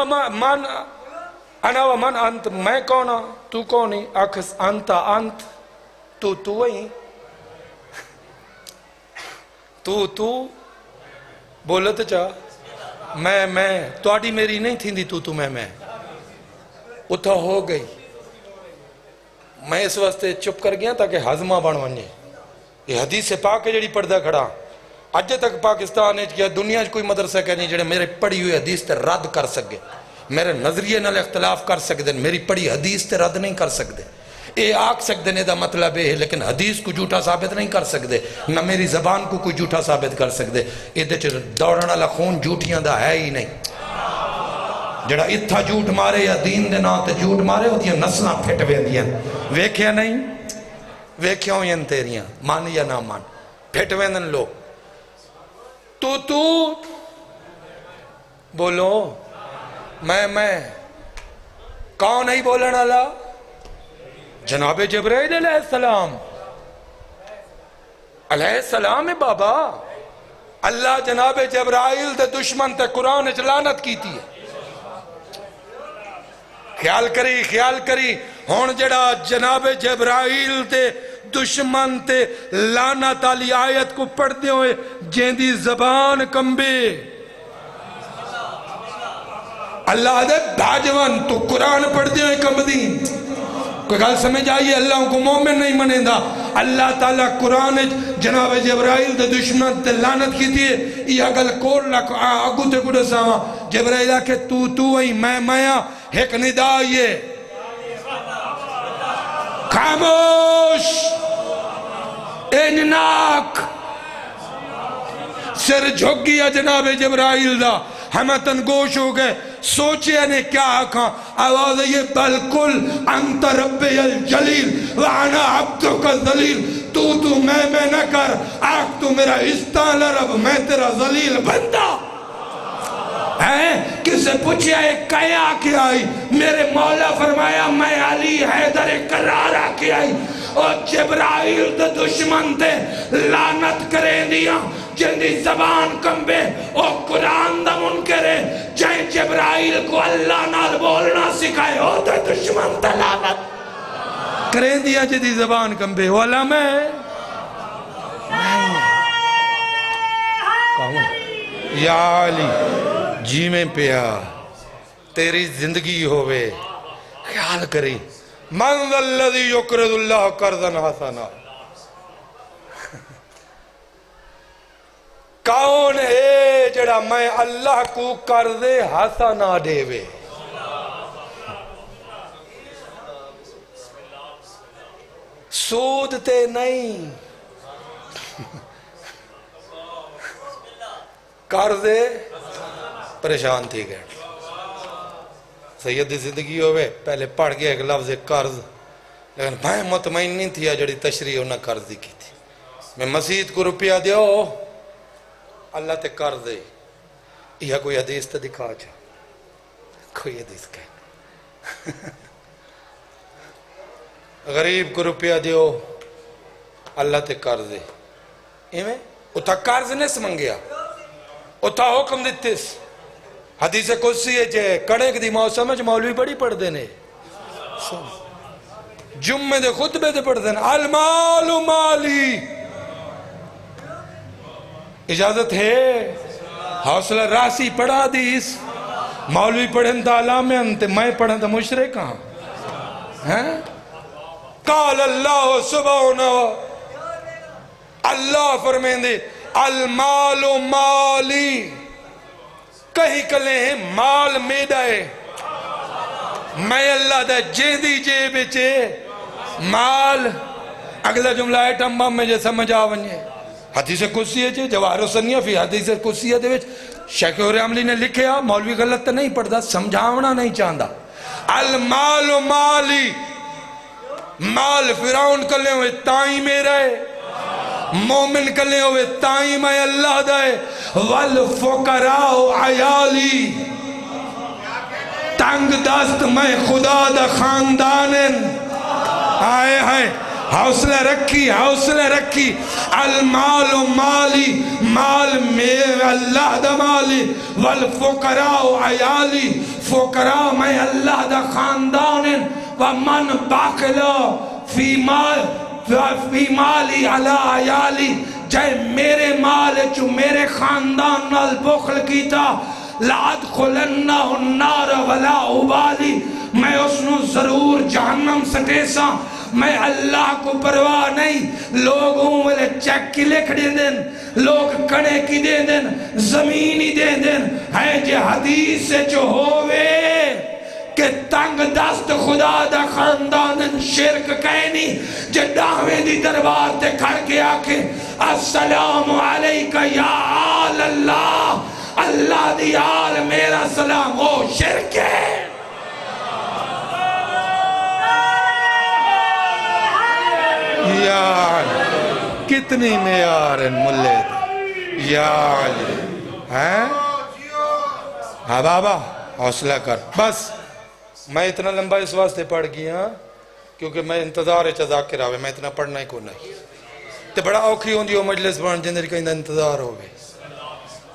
ومن انت میں کون ہوں تو کون ہی اکس انت تو ہی تو بولو تو چاہ میں توڑی میری نہیں تھی تو میں اتھا ہو گئی میں اس واسطے چپ کر گیا تاکہ ہضمہ بن ونجے یہ حدیث پاک ہے جڑی پردہ کھڑا اج تک پاکستان کیا دنیا کوئی مدرسہ کہنی جڑے میرے پڑھی ہوئی حدیث تے رد کر سکے میرے نظریے نال اختلاف کر سکتے میری پڑھی حدیث تے رد نہیں کر سکتے اے آکھ سکتے نے دا مطلب ہے لیکن حدیث کو جھوٹا ثابت نہیں کر سکتے نہ میری زبان کو کوئی جھوٹا ثابت کر سکتے اے دے چھ دوڑنا لخون جھوٹیاں دا ہے ہی نہیں جڑا اتھا جھوٹ مارے یا دین دے نا تے جھوٹ مارے ہوتی ہیں نسلہ پھٹ ویندیاں ویکھیا نہیں ویکھیا ہوئی ہیں تیریاں مان یا نہ مان پھٹ ویندن لوگ تو بولو میں کون نہیں بولنا اللہ جناب جبرائیل علیہ السلام ہے بابا اللہ جناب جبرائیل دے دشمن تے قرآن لعنت کی تھی خیال کری ہون جڑا جناب جبرائیل تے دشمن تے لعنت علی آیت کو پڑھتے ہوئے جیندی زبان کمبے اللہ دے بھاجوان تو قرآن پڑھتے ہوئے کمبدی کوئی گل سمجھ آئیے اللہ کو مومن نہیں منے دا اللہ تعالیٰ قرآن جناب جبرائیل دے دشمن تے لعنت کی تھی یہ گل کول لکھ آگو تے گڑا ساما جبرائیل آکے تو ہی میں ایک ندا یہ خاموش انناک سر جھک گیا جناب جبرائیل دا ہمیں تنگوش ہو گئے سوچے نے کیا آکھاں آواز یہ بالکل انت ربی الجلیل وانا عبدک الذلیل تو میں نہ کر آکھ تو میرا استعال رب میں تیرا ذلیل بندہ کسے پوچھے آئے کیا آکے آئی میرے مولا فرمایا میں علی حیدر قرار آکے آئی اور جبرائیل دے دشمن تے لعنت کریں دیا جندی زبان کمبے اور قرآن دا منکرے جائیں جبرائیل کو اللہ نال بولنا سکھائے اور دے دشمن تے لعنت کریں دیا جندی زبان کمبے والا میں یا علی جی میں پیا تیری زندگی ہوئے خیال کری من ذا الذی یقرض اللہ قرضا حسنا کون ہے جڑا میں اللہ کو قرض حسنا دے وے سود تے نہیں قرض پریشان تھی گئے سید زندگی ہوئے پہلے پڑھ گیا ایک لفظ قرض لیکن میں مطمئن نہیں تھی جڑی تشریح انہاں قرض دی کی تھی میں مسجد کو روپیہ دیو اللہ تے قرض دے یہ کوئی حدیث تے دکھا جا کوئی حدیث کہہ غریب کو روپیہ دیو اللہ تے قرض دے ایمیں اتھا قرض نہیں سمنگیا اتھا حکم دیتیس حدیث قدسی ہے جے کڑے دی موسم ہے مولوی بڑی پڑھ دینے جمعے دے خطبے دے پڑھ دینے المال مالی اجازت ہے حوصلہ راسی پڑھا دیس مولوی پڑھن تا علامے انتے میں پڑھن تا مشرک ہاں قال اللہ سبحانہ اللہ فرمین دے المال مالی کہیں کلے ہیں مال میڈا ہے میں اللہ دا جیدی جے بچے مال اگلا جملہ ہے ٹمبا میں جے سمجھ آونجے حدیث قدسی ہے جے جواہر سنیہ فی حدیث قدسی ہے دے وچ شیخ عملی نے لکھیا مولوی غلط تو نہیں پڑھتا سمجھاونا نہیں چاہتا المال مالی مال فرعون کلے ہوئے تائیں میرا ہے مومن کلے ہوئے تائیں میں اللہ دائے والفقراء عیالی تنگ دست میں خدا دا خاندانن آئے ہیں حوصلہ رکھی المال مالی مال میں اللہ دا مالی والفقراء عیالی فقراء میں اللہ دا خاندانن ومن باقلا فی مالی علی عیالی جائے میرے مال چو میرے خاندان نال بخل کیتا لَأَدْخُلَنَّهُ النَّارَ وَلَا عُبَالِ میں اس نو ضرور جہنم سٹیسا میں اللہ کو پرواہ نہیں لوگوں والے چیک کی لکھ دیں دن لوگ کڑے کی دیں دن زمینی دیں دن ہے جے حدیث سے جو ہوئے کہ تنگ دست خدا دا خاندان شرک کہنی جے دعوے دی دربار تے کھڑ کے آکے السلام علیکہ یا آل اللہ اللہ دی آل میرا سلام وہ شرک ہے یا علی کتنی معیار ہیں ملے یا علی ہیں ہاں بابا حوصلہ کر بس میں اتنا لمبا اس واسطے پڑھ گیا کیونکہ میں انتظار ذاکر آوے میں اتنا پڑھنا ہی کو نہیں تے بڑا اوکھی ہوندی ہو مجلس بڑھن جندر کہیں انتظار ہوگے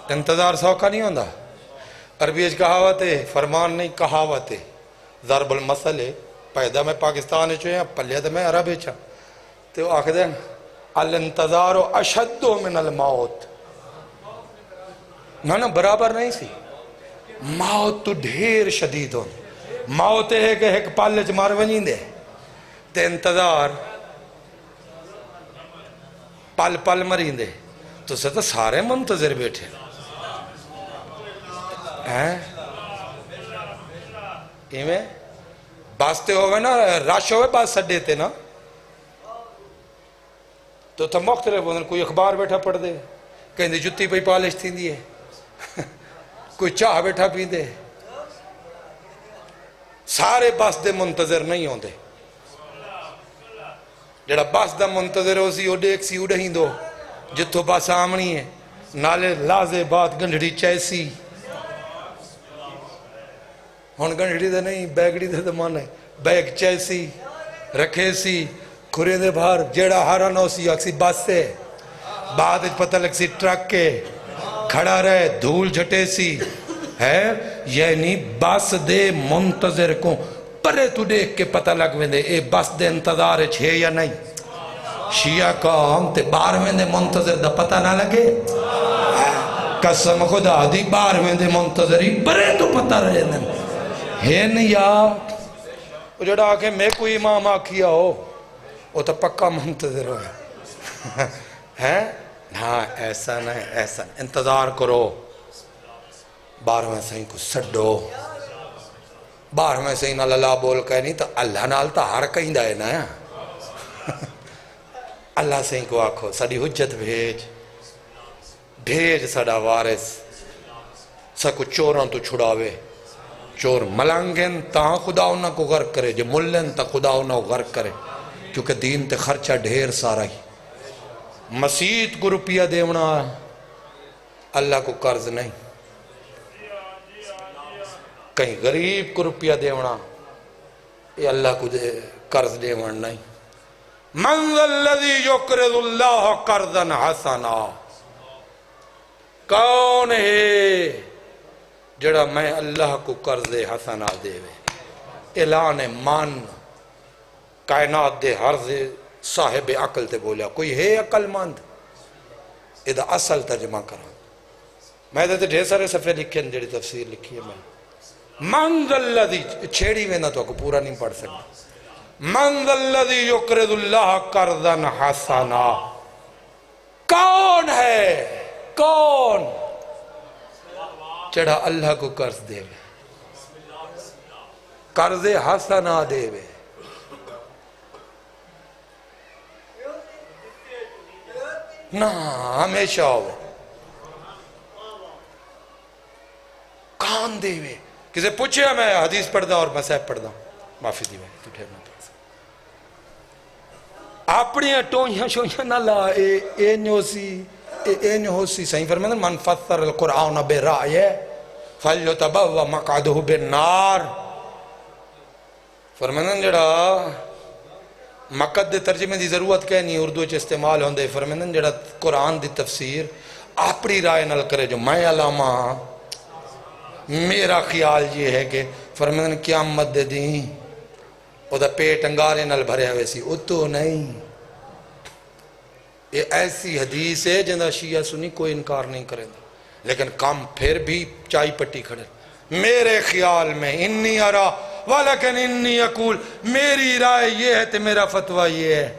انتظار سوکھا نہیں ہوندہ عربی اج کہاوت ہے فرمان نہیں کہاوت ہے ضرب المثل ہے پیدا میں پاکستان چوئے ہیں پلیا تو میں عرب چاہ تو آخر دیں الانتظار اشد من الموت نا برابر نہیں سی موت تو ڈھیر شدید ہو موت ہے کہ ایک پالے چ مار ونجیں دے تے انتظار پل پل مریں دے تو سے تو سارے منتظر بیٹھے ایمیں باستے ہوئے نا رش ہوئے باس سڈے تے نا تو تھا مختلف ہوندن کوئی اخبار بیٹھا پڑھ دے کہیں دی جتی پہ پالش تھی دی ہے کوئی چاہ بیٹھا پی دے سارے بس دے منتظر نہیں ہوندے جڑا بس دا منتظر ہو سی او دیکھ سی اڑہیں دو جتو بس آمنی ہے نالے لازے بات گنڈڑی چیسی ہون گنڈڑی دے نہیں بیگڑی دے دمان ہے بیگ چیسی رکھے سی کھرے دے بھار جیڑا ہارا نو سی اکسی بس سے بعد پتہ لگ سی ٹرک کے کھڑا رہے دھول جھٹے سی ہے یعنی بس دے منتظر کو پرے تو دیکھ کے پتہ لگ ویندے اے بس دے انتظار چھے یا نہیں شیعہ قوم تے بارویں دے منتظر دا پتہ نہ لگے قسم خدا دی بارویں دے منتظری پرے تو پتہ رہے دن ہے نہیں یا جڑا آکے میں کوئی امام آکیا ہو وہ تو پکا منتظر ہویا ہے ہاں ایسا نہیں ایسا انتظار کرو بارویں سہیں کو سڈو بارویں سہیں نال اللہ بول کہہ نہیں تو اللہ نال تا ہر کہیں دائے نا اللہ سہیں کو آکھو ساڑی حجت بھیج ساڑا وارث سکو چوراں تو چھڑاوے چور ملنگن تاں خدا انہاں کو غرق کرے جو ملن تا خدا انہاں کو غرق کرے کیونکہ دین تے خرچہ ڈھیر سارا ہی مسیت کو روپیہ دیونا اللہ کو قرض نہیں کہیں غریب کو روپیہ دیونا یہ اللہ کو قرض دیونا نہیں من ذا الذی یقرض اللہ قرضا حسنا کون ہے جڑا میں اللہ کو قرض حسنا دے اعلان مان کائنات دے ہر صاحب عقل تے بولیا کوئی ہے عقل مند ادھا اصل ترجمہ کرا میں تے ڈھیر سارے صفحے لکھے ہیں جڑی تفسیر لکھی ہے میں من ذا الذی چھیڑی میں نہ تو کو پورا نہیں پڑھ سکتا من ذا الذی یقرض اللہ قرضا حسنا کون ہے کون چڑھا اللہ کو قرض دے قرض حسنا دے نا ہمیشہ ہو کان دے وے کسے پوچھے میں حدیث پڑھ دا اور میں صاحب پڑھ دا معافی دی تو ٹھہرنا اپنی ٹوئیاں شوئیاں نہ لا اے نو سی صحیح فرمائے من فسر القرآن برائے فلیتبوأ مقعدہ بالنار فرمائے جڑا مقد دے ترجمے دی ضرورت کہ نہیں اردو چ استعمال ہوندے فرمائے جڑا قرآن دی تفسیر اپنی رائے نال کرے جو میں علامہ میرا خیال یہ ہے کہ فرمائے قیامت دے دیں او دا پیٹ انگارے نال بھرے ہوئے سی اتو نہیں یہ ایسی حدیث ہے جندہ شیعہ سنی کوئی انکار نہیں کریں لیکن کم پھر بھی چائی پٹی کھڑے میرے خیال میں انی ارا ولیکن انی اقول میری رائے یہ ہے تے میرا فتوہ یہ ہے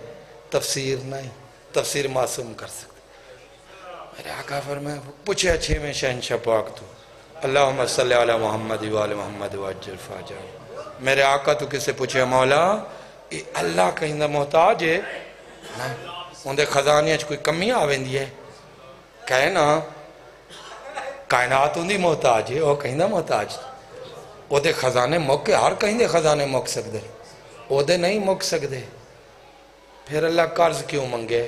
تفسیر نہیں تفسیر معصوم کر سکتے میرے آقا فرمائے پوچھے اچھے میں شہنشاہ پاک تو اللہم صلی علی محمد وآل محمد وعجل فاجر میرے آقا تو کس سے پوچھے مولا اللہ کہیں دا محتاج ہے اندھے خزانیاں کوئی کمی آویندی ہے کہے نا کائنات اندھی محتاج ہے وہ کہیں دا محتاج وہ دے خزانے موقع ہر کہیں دے خزانے موقع سکتے وہ دے نہیں موقع سکتے پھر اللہ قرض کیوں منگے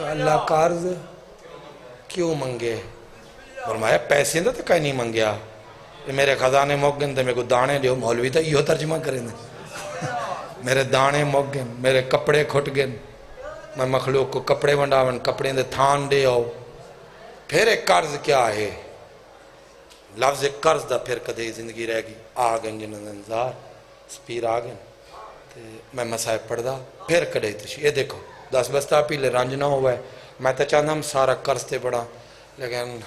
اللہ قرض کیوں منگے فرمایا پیسے دا تو کہیں نہیں منگیا میرے خزانے موقع دے میرے کو دانے دیو مولوی تا یہ ترجمہ کریں دے میرے دانے موقع میرے کپڑے کھٹ گئے میں مخلوق کو کپڑے ونڈاون کپڑے دے تھان دے آؤ پھر ایک قرض کیا ہے لفظ قرض دا پھر کدے زندگی رہ گی آگن جنہاں انزار سپیر آگن میں مسائب پڑھ دا پھر کدے تشی یہ دیکھو 10 بستہ پیلے رنج نہ ہوا ہے میں تا چاہتا ہم سارا قرض تے بڑا لیکن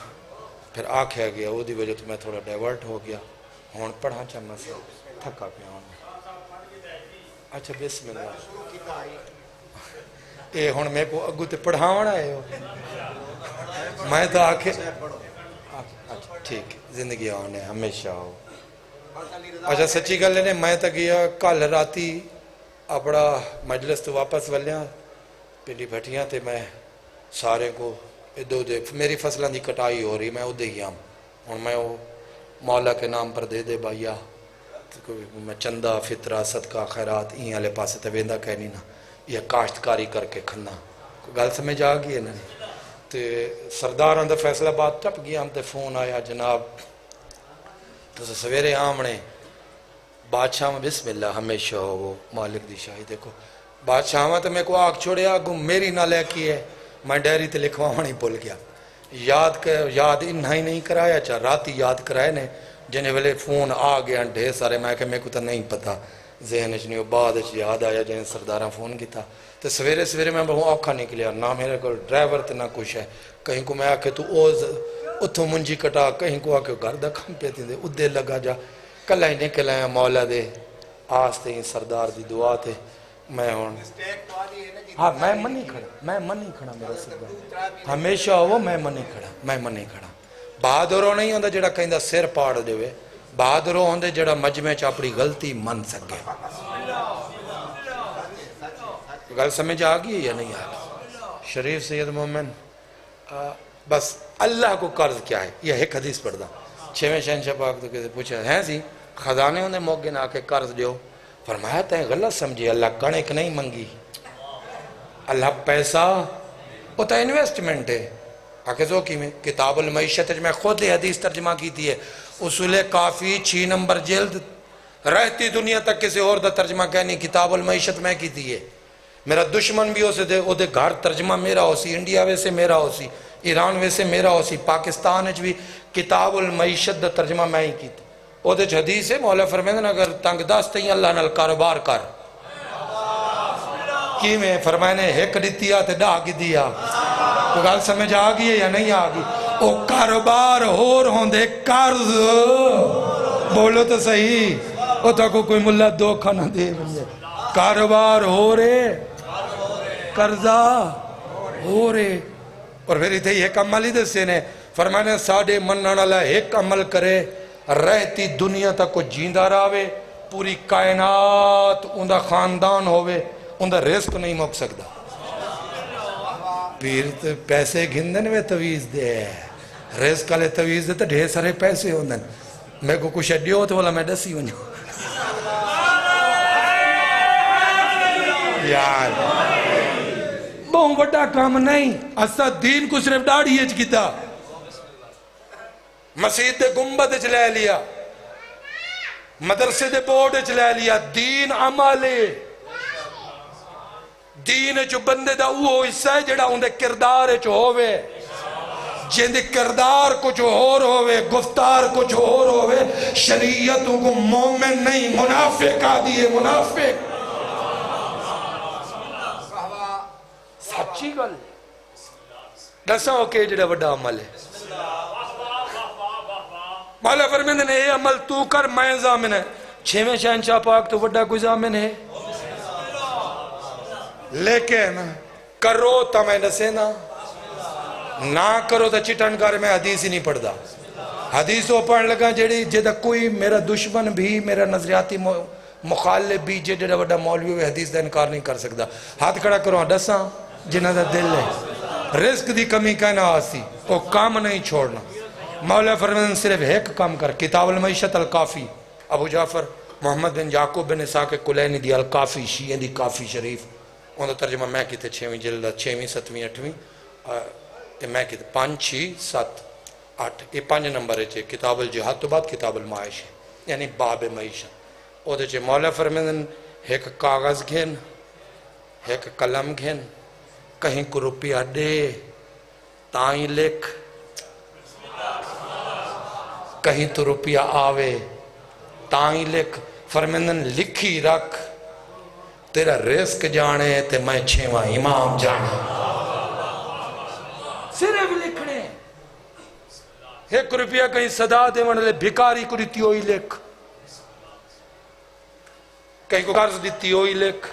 پھر آکھیا گیا وہ دی وجہ تو میں تھوڑا ڈیورٹ ہو گیا ہون پڑھا چاہنا سے تھکا پیا ہوں اچھا بسم اللہ اے ہون میں کو اگو تے پڑھاونا ہے میں تو آکھے اچھا ٹھیک زندگی آنے ہمیشہ ہو اچھا سچی گل لینے میں تا گیا کل راتی اپنا مجلس تو واپس ولیاں پنڈی بھٹیاں تے میں سارے کو دو دے میری فصلان دی کٹائی ہو رہی میں ادھے ہی ہوں میں وہ مولا کے نام پر دے بھائیا میں چندہ فطرہ صدقہ خیرات این والے پاسے تے ویندا کہنی نا یہ کاشتکاری کر کے کھنا گل سمجھ آ گئی ہے نا تے سرداراں دا فیصلہ بات ٹپ گیا ہم تے فون آیا جناب تو سویرے آمنے بادشاہ میں بسم اللہ ہمیشہ ہو وہ مالک دی شاہی دیکھو بادشاہ میں تو میں کو آگ چھوڑے آگوں میری نہ لے کی ہے میں ڈیری تے لکھواں نہیں بھول گیا یاد انہا ہی نہیں کرایا چاہ راتی یاد کرائے نے جنہیں ویلے فون آ گیا ڈھیر سارے میں کہ میں کو تو نہیں پتا ذہن اچھ نہیں بعد اچھ یاد آیا جنہیں سرداراں فون کی تھا تو سویرے سویرے میں بہت آکھا نکلیا نہ میرے کو ڈرائیور تے نہ کچھ ہے کہیں کو میں آکھے تو اتھو منجی کٹا کہیں کو آکھے گھر دا کھم پیتی دے ادھے لگا جا کل ہی نکل آیا مولا دے آستے ہی سردار دی دعا تے میں ہوں ہاں میں منی کھڑا میرا سردار ہمیشہ ہو میں منی کھڑا بہادروں نہیں ہوندہ جڑا کہیں دا سر پاڑ دے ہوئے بہادروں ہوندے جڑا مجمع چا اپنی غلطی من سکے گل سمجھ آگئی یا نہیں آگئی شریف سید مومن بس اللہ کو قرض کیا ہے یہ ایک حدیث پڑھ دا 6ویں شہنشاہ پاک تو کسی پوچھا ہیں سی خزانے ہوندے موقع نہ آکے قرض دیو فرمایا تیں غلط سمجھے اللہ کڑک نہیں منگی اللہ پیسہ وہ تو انویسٹمنٹ ہے آکے زو کی میں کتاب المعیشت میں خود حدیث ترجمہ کی تھی ہے اصول کافی 6 نمبر جلد رہتی دنیا تک کسی اور دا ترجمہ کہنی کتاب المعیشت میں کی تھی ہے میرا دشمن بھی ہو سے دے گھر ترجمہ میرا ہو سی انڈیا ویسے میرا ہو سی ایران ویسے میرا ہو سی پاکستان بھی کتاب المعیشت دا ترجمہ میں ہی کی تھی وہ دے حدیث ہے مولا فرمیدن اگر تنگ دست ہی اللہ نال کاروبار کر کی میں فرمائنے ایک دیتیا تے ڈا کی دیا تو گل سمجھ آگئی ہے یا نہیں آگئی او کاروبار ہو رہوں دے قرض بولو تو صحیح او تا کوئی ملہ دھوکہ نہ دے کاروبار ہو رہے قرضہ ہو رہے اور پھر اتھے ایک عمل ہی دسے نے فرمائنے ساڑھے منن اللہ ایک عمل کرے رہتی دنیا تک کو جیندہ راوے پوری کائنات اندہ خاندان ہوئے اندہ رزق نہیں موک سکتا پھر پیسے گھندن میں تویز دے رزق علی تویز دے تو ڈھیر سارے پیسے ہوندن میں کو کچھ اڈیو تو والا میں ڈسی ہوں یار بہت بڑا کام نہیں اسا دین کو صرف ڈاڑھی اچ کیتا مسجد دے گنبد اچ لے لیا مدرسے دے بورڈ اچ لے لیا دین عملے دین جو بندے دا وہ حصہ ہے جڑا اندے کردار جو ہوئے جن دے کردار کچھ اور ہوئے گفتار کچھ اور ہوئے شریعتوں کو مومن نہیں منافق آدھی ہے منافق سچی گل دساں اوکے جڑا وڈا عمل ہے مولا فرمیندے نے اے عمل تو کر میں ضامن ہے چھویں شہنشاہ پاک تو وڈا کوئی ضامن ہے لیکن کرو تا میں نسینا نہ کرو تا چٹن کر میں حدیث ہی نہیں پڑھ دا حدیثوں پڑھ لگا جیڑی جیدہ کوئی میرا دشمن بھی میرا نظریاتی مخالف بھی جیڑا وڈا مولوی ہوئے حدیث دا انکار نہیں کر سکتا ہاتھ کھڑا کرو دساں جنہ دا دل ہے رزق دی کمی کہنا آسی وہ کام نہیں چھوڑنا مولا فرمان صرف ایک کام کر کتاب المعیشت الکافی ابو جعفر محمد بن یعقوب بن اسحاق کلینی دی الکافی شیعہ دی کافی شریف ان دا ترجمہ میں کیتے 6ویں جلد 6ویں 7ویں 8ویں میں کیتے 5 6 7 8 یہ 5 نمبر ہے کتاب الجہاد تو بعد کتاب المعیش یعنی باب معیشت او دے مولا فرمان ایک کاغذ گھن ایک قلم گھن کہیں کو روپیہ دے تائیں لکھ کہیں تو روپیہ آوے تائیں لکھ فرمندن لکھی رکھ تیرا رزق جانے تے میں 6واں امام جانے صرف لکھنے ایک روپیہ کہیں صدا دے منلے بھکاری کو دیتی ہوئی لکھ کہیں کو قرض دیتی ہوئی لکھ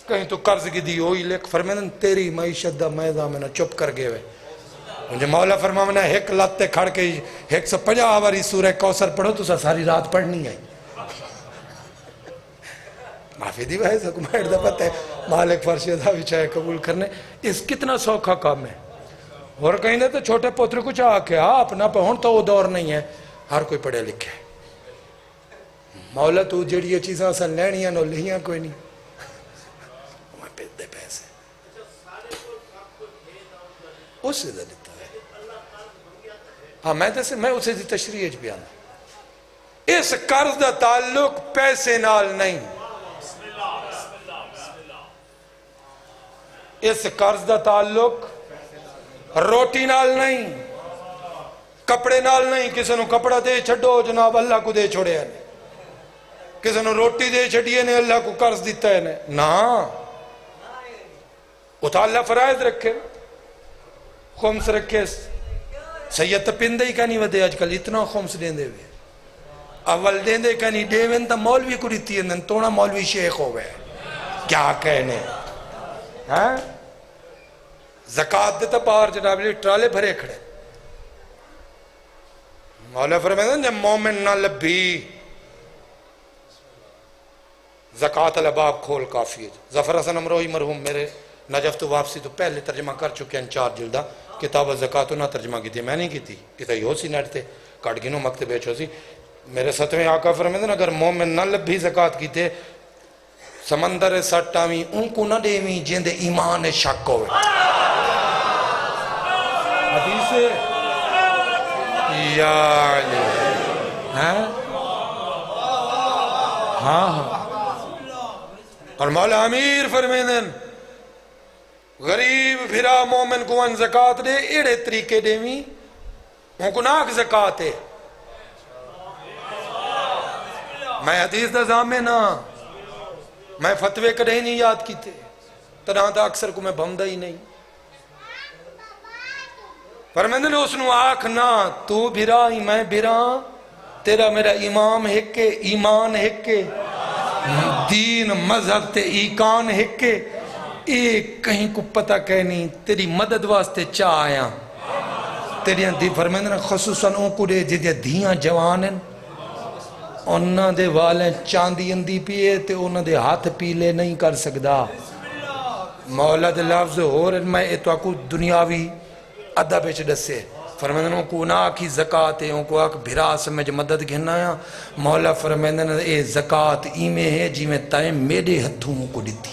کہیں تو قرض کی دی ہوئی لکھ فرمندن تیری معیشت دا میدہ میں چپ کر گئے ہوئے مجھے مولا فرمانا ایک لتے کھڑ کے 150 آوری سورہ کوثر پڑھو تو ساری رات پڑھنی ہے معافی دی بھائی سکمائر دا پتہ ہے مالک فرشیدہ بھی چاہے قبول کرنے اس کتنا سوکھا کام ہے اور کہیں نہ تو چھوٹے پوتر کو چاہ کے اپنا پہن تو وہ دور نہیں ہے ہر کوئی پڑھے لکھے مولا تو جڑی یہ چیزاں اصل لینیاں نو لہیاں کوئی نہیں میں پیت دے پیسے اس سے دے ہاں میں اسے دی تشریح بیان اس قرض دا تعلق پیسے نال نہیں اس قرض دا تعلق روٹی نال نہیں کپڑے نال نہیں کسی نو کپڑا دے چھڑو جناب اللہ کو دے چھوڑے ہیں کسی نو روٹی دے چھڑیے نے اللہ کو قرض دیتا ہے نا وہ تو اللہ فرائض رکھے خمس رکھے سید پندے ہی کہنی ودے آج کل اتنا خمس دیندے ہوئے اول دیندے کہنی دیوین تا مولوی کو دیتی ہے تونا مولوی شیخ ہو گئے کیا کہنے زکاة دیتا باہر جناب لی ٹرالے بھرے کھڑے مولا فرمائے جب مومن نہ لبھی زکاة الاباب کھول کافی ہے ظفر حسن امروہی مرحوم میرے نجف تو واپسی تو پہلے ترجمہ کر چکے ہیں 4 جلدہ کتاب زکاة نہ ترجمہ کی تھی میں نہیں کی تھی کتا ہی ہو سی نیٹ تھے کٹ گنو مکتے بیچو سی میرے 7ویں آقا فرمائے اگر مومن نہ لبھی زکاة کی تھے سمندر سٹاویں ان کو نہ دیویں جن دے ایمان شک ہوئے حدیث یا علی ہاں اور مولا امیر فرمیدن غریب بھرا مومن کو ان زکاة دے ایڑے طریقے دیویں ان کو ناک زکاة ہے میں حدیث دا ضامن ہاں میں فتوے کڑے نہیں یاد کی تھے تنہا دا اکثر کو میں بھمدہ ہی نہیں فرمیدن نے اس نو آنکھ نا تو بھرا ہی میں بھرا تیرا میرا امام ہکے ایمان ہکے دین مذہب تے ایکان ہکے ایک کہیں کو پتہ کہنی تیری مدد واسطے چاہ آیا تیری دی فرمیدن خصوصاً ان کو دے جدیا دھیاں جوان ہیں انہاں دے والیں چاندی اندی پیئے تے انہاں دے ہاتھ پیلے نہیں کر سکدا مولا دے لفظ ہو رہے میں اتوا کو دنیاوی ادھا بیچ دسے فرمیندن کو نہ کی زکاة ہے ان کو آکھ بھرا سمجھ مدد گھنا ہے مولا فرمیندن اے زکاة ایمیں ہے جی میں تائیں میرے ہتھوں کو دیتی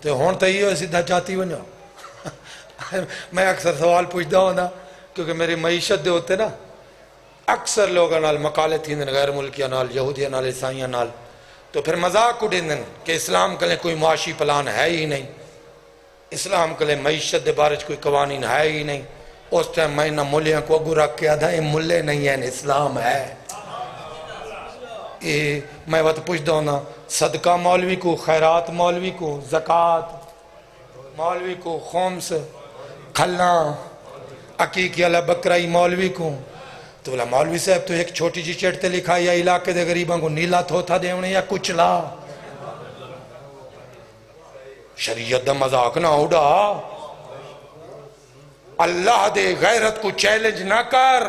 تو ہون تو یہ سیدھا چاہتی ونجو میں اکثر سوال پوچھتا ہوں نا کیونکہ میری معیشت دے ہوتے نا اکثر لوگ نال مقالے تھیندن غیر ملکیہ نال یہودیہ نال عیسائیہ نال تو پھر مذاق اڑیندن کہ اسلام کے لئے کوئی معاشی پلان ہے ہی نہیں اسلام کے لئے معیشت دے بارے کوئی قوانین ہے ہی نہیں اس ٹائم میں نہ ملیاں کو اگو رکھ کے آدھا یہ ملے نہیں ہیں اسلام ہے میں وقت پوچھتا ہوں نا صدقہ مولوی کو خیرات مولوی کو زکاة مولوی کو خمس کھلاں عقیقی اللہ بکرائی مولوی کو تو بولا مولوی صاحب تو ایک چھوٹی جی چڑھتے لکھا یا علاقے دے غریباں کو نیلا تھوتھا دے انہیں یا کچھ لا شریعت دا مذاق نہ اڑا اللہ دے غیرت کو چیلنج نہ کر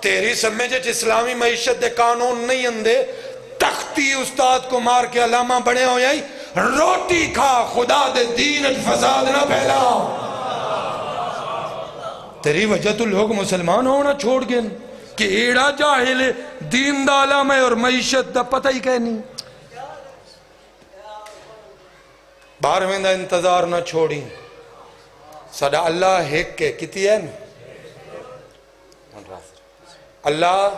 تیری سمجھے اسلامی معیشت دے قانون نہیں اندے تختی استاد کو مار کے علامہ بڑے ہو جائی روٹی کھا خدا دے دین فساد نہ پھیلا تیری وجہ تو لوگ مسلمان ہونا چھوڑ گئے کہ ایڑا جاہل دین دا علامہ اور معیشت دا پتہ ہی کہ نہیں بارہویں دا انتظار نہ چھوڑی صدا اللہ ایک کے کتی ہے اللہ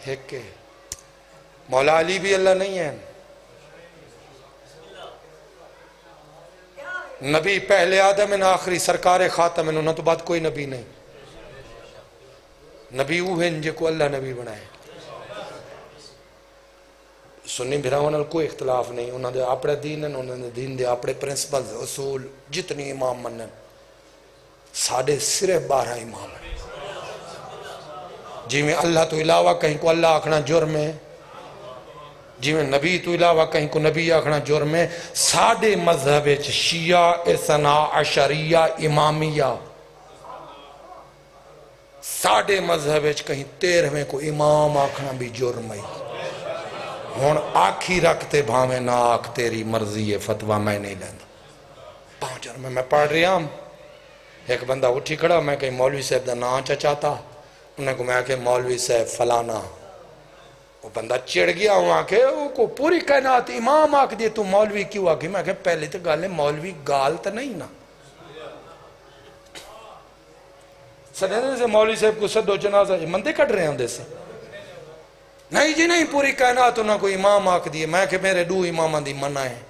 ایک کے مولا علی بھی اللہ نہیں ہے نبی پہلے آدم ان آخری سرکار خاتم انہوں نے تو بات کوئی نبی نہیں نبی وہ ہیں جے کو اللہ نبی بنائے سنی بھراوان کوئی اختلاف نہیں انہوں نے اپنے دین ہیں انہوں نے دین دے اپنے پرنسپل اصول جتنی امام منن ساڑھے صرف 12 امام ہیں جی میں اللہ تو علاوہ کہیں کو اللہ آکھنا جرم ہے جی میں نبی تو علاوہ کہیں کو نبی آکھنا جرم ہے ساڑھے مذہب شیعہ اثنا عشریہ امامیہ ساڑھے مذہب کہیں 13ویں کو امام آکھنا بھی جرم ہے ہون آکھی رکھتے بھامے نہ آکھ تیری مرضی ہے فتوہ میں نہیں لینا 5 جرم میں پڑھ رہی ہوں ایک بندہ اٹھی کھڑا میں کہیں مولوی صاحب دا نام چاہتا انہیں کو میں کہ مولوی صاحب فلانا وہ بندہ چڑھ گیا وہاں کہ وہ کو پوری کائنات امام آکھ دیے تو مولوی کیوں آکھی میں کہ پہلے تو گالے مولوی گال تو نہیں نا سنیدے سے مولوی صاحب کو صدو جنازہ مندے کٹ رہے ہیں دے سے نہیں جی نہیں پوری کائنات انہوں کو امام آکھ دیے میں کہ میرے 2 امام دی منع ہے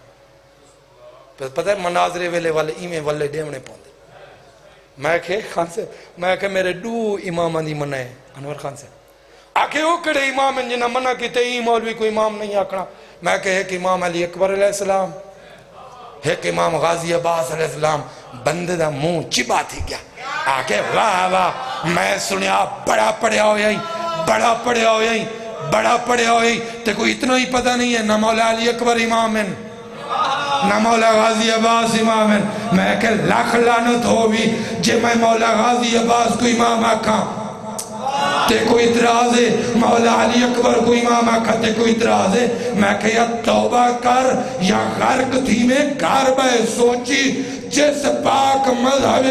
پھر پتہ ہے مناظرے ویلے والے ایمیں والے ڈیونے پوندے میں کہ خان سے میں کہ میرے 2 امام دی منع ہے انور خان سے آکھے وہ کڑے امام ہیں جنہاں منع کی تے مولوی کو امام نہیں آکھنا میں کہ ایک امام علی اکبر علیہ السلام ایک امام غازی عباس علیہ السلام بندے دا منہ چبا تھی گیا آکھے واہ واہ میں سنیا بڑا پڑھیا ہو یہی بڑا پڑھیا ہو یہی بڑا پڑھیا ہو یہی تے کوئی اتنا ہی پتہ نہیں ہے نہ مولا علی اکبر امام ہیں نہ مولا غازی عباس امام ہیں میں کہ لاکھ لعنت ہو بھی جے میں مولا غازی عباس کو امام آکھاں تے کوئی اعتراض ہے مولا علی اکبر کو امام آکھا تے کوئی اعتراض ہے میں کہ یا توبہ کر یا غرق تھی میں گھر بے سوچی جس پاک مذہب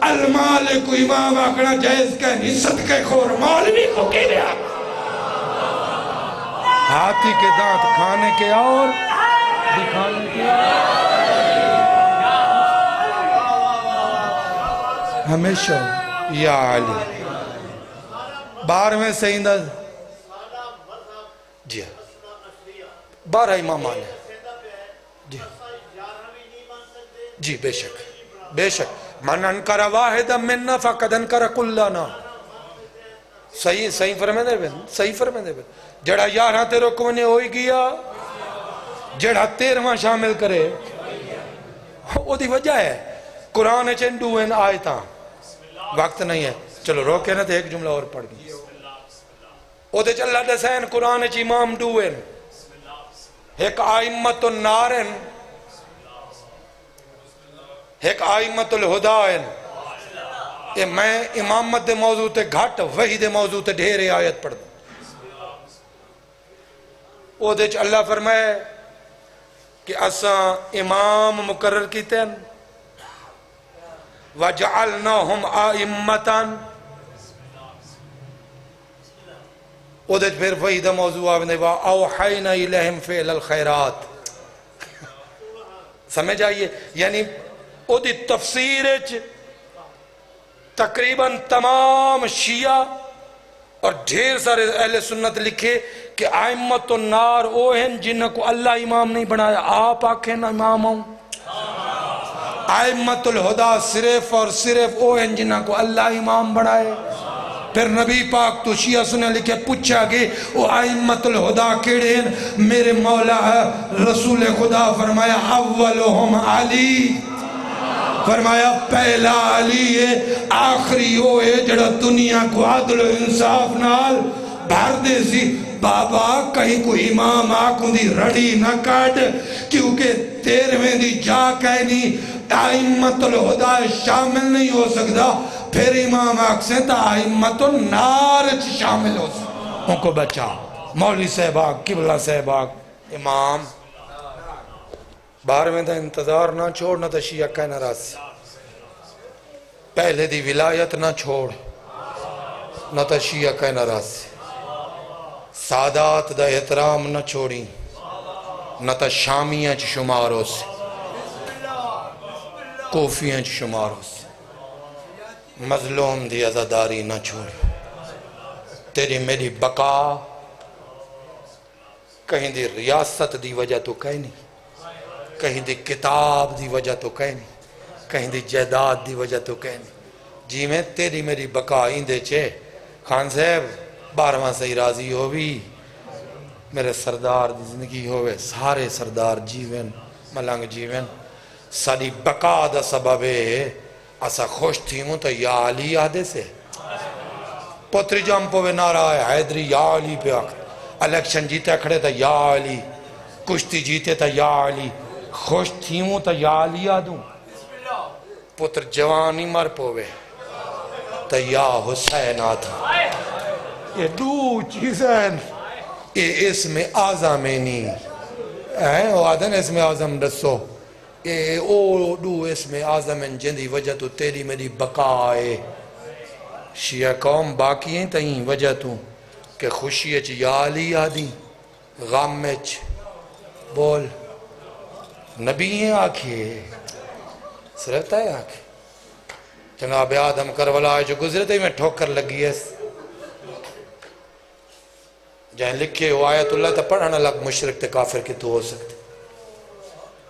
المال کو امام آکھنا جائز کہ نہیں صدقے خور مولوی کو کی لیا ہاتھی کے دانت کھانے کے اور دکھانے کے ہمیشہ یا علی 12ویں سیندہ جی 12 امام آنے جی جی بے شک من انکر واحد مننا فقد انکر کلنا صحیح فرمے دے بین صحیح فرمے دے بین جڑا 11 تے رکونے ہوئی گیا جڑا 13واں شامل کرے وہ دی وجہ ہے قرآن چندوین آیتاں وقت نہیں ہے چلو روکے نا تو ایک جملہ اور پڑھ گئی او دے چلہ دسین قرآن چی امام دوین ایک آئمت النارن ایک آئمت الہدائن کہ میں امامت دے موضوع تے گھٹ وحی دے موضوع تے ڈھیرے آیت پڑھ دوں او دے اللہ فرمائے کہ اساں امام مقرر کیتے ہیں وَجَعَلْنَاهُمْ آئِمَّةً او دے پھر وہی دا موضوع آونے وَأَوْحَيْنَا إِلَيْهِمْ فِعْلَ الْخَيْرَاتِ سمجھ آئیے یعنی او دی تفسیر تقریباً تمام شیعہ اور ڈھیر سارے اہل سنت لکھے کہ ائمۃ النار او ہیں جنہ کو اللہ امام نہیں بنایا آپ آکھیں نا امام ہوں ائمۃ الہدا صرف اور صرف او ہیں جنہ کو اللہ امام بنائے پھر نبی پاک تو شیعہ سنے لکھے پوچھا گئے او ائمۃ الہدا کیڑے ہیں میرے مولا رسول خدا فرمایا اولہم علی فرمایا پہلا علی ہے آخری وہ ہے جڑا دنیا کو عدل و انصاف نال بھر دے سی بابا کہیں کوئی امام آنکھوں دی رڑی نہ کاٹ کیونکہ 13ویں دی جا کہنی ائمۃ الہدا شامل نہیں ہو سکتا پھر امام آنکھ سے تا ائمۃ النار شامل ہو سکتا ان کو بچا مولوی صاحباک قبلہ صاحباک امام 12ویں دا انتظار نہ چھوڑ نہ تا شیعہ کہنا راسی پہلے دی ولایت نہ چھوڑ نہ تا شیعہ کہنا راسی سادات دا احترام نہ چھوڑی نہ تا شامیاں چھ شمار ہو سی کوفیاں چھ شمار ہو سی مظلوم دی عزاداری نہ چھوڑ تیری میری بقا کہیں دی ریاست دی وجہ تو کہیں نہیں کہیں دی کتاب دی وجہ تو کہیں نہیں کہیں دی جائیداد دی وجہ تو کہیں نہیں جی میں تیری میری بقا آئندے چھے خان صاحب 12واں سے راضی ہوئی میرے سردار دی زندگی ہوئے سارے سردار جیون ملنگ جیون ساری بقا دا سبب ہے اسا خوش تھی ہوں تو یا علی آدھے سے پتری جام پوے نعرہ ہے حیدری یا علی پہ آکھ الیکشن جیتے کھڑے تا یا علی کشتی جیتے تا یا علی خوش تھی ہوں تا یا علی آدھوں پتر جوانی مر پوے تا یا حسین آدھوں یہ دو چیزیں یہ اسم آزمینی وہ آدھن اسم آزم رسو یہ او دو اسم آزمین جن دی وجہ تو تیری میری بقا ہے شیعہ قوم باقی ہیں تئیں وجہ تو کہ خوشی اچھ یا علی آدھی غم اچھ بول نبی ہیں آنکھیں صرفتا ہے آنکھیں جناب آدم کربلا جو گزرے تھے میں ٹھوکر لگی ہے جہاں لکھے ہو آیت اللہ تا پڑھنا لگ مشرک تے کافر کی تو ہو سکتے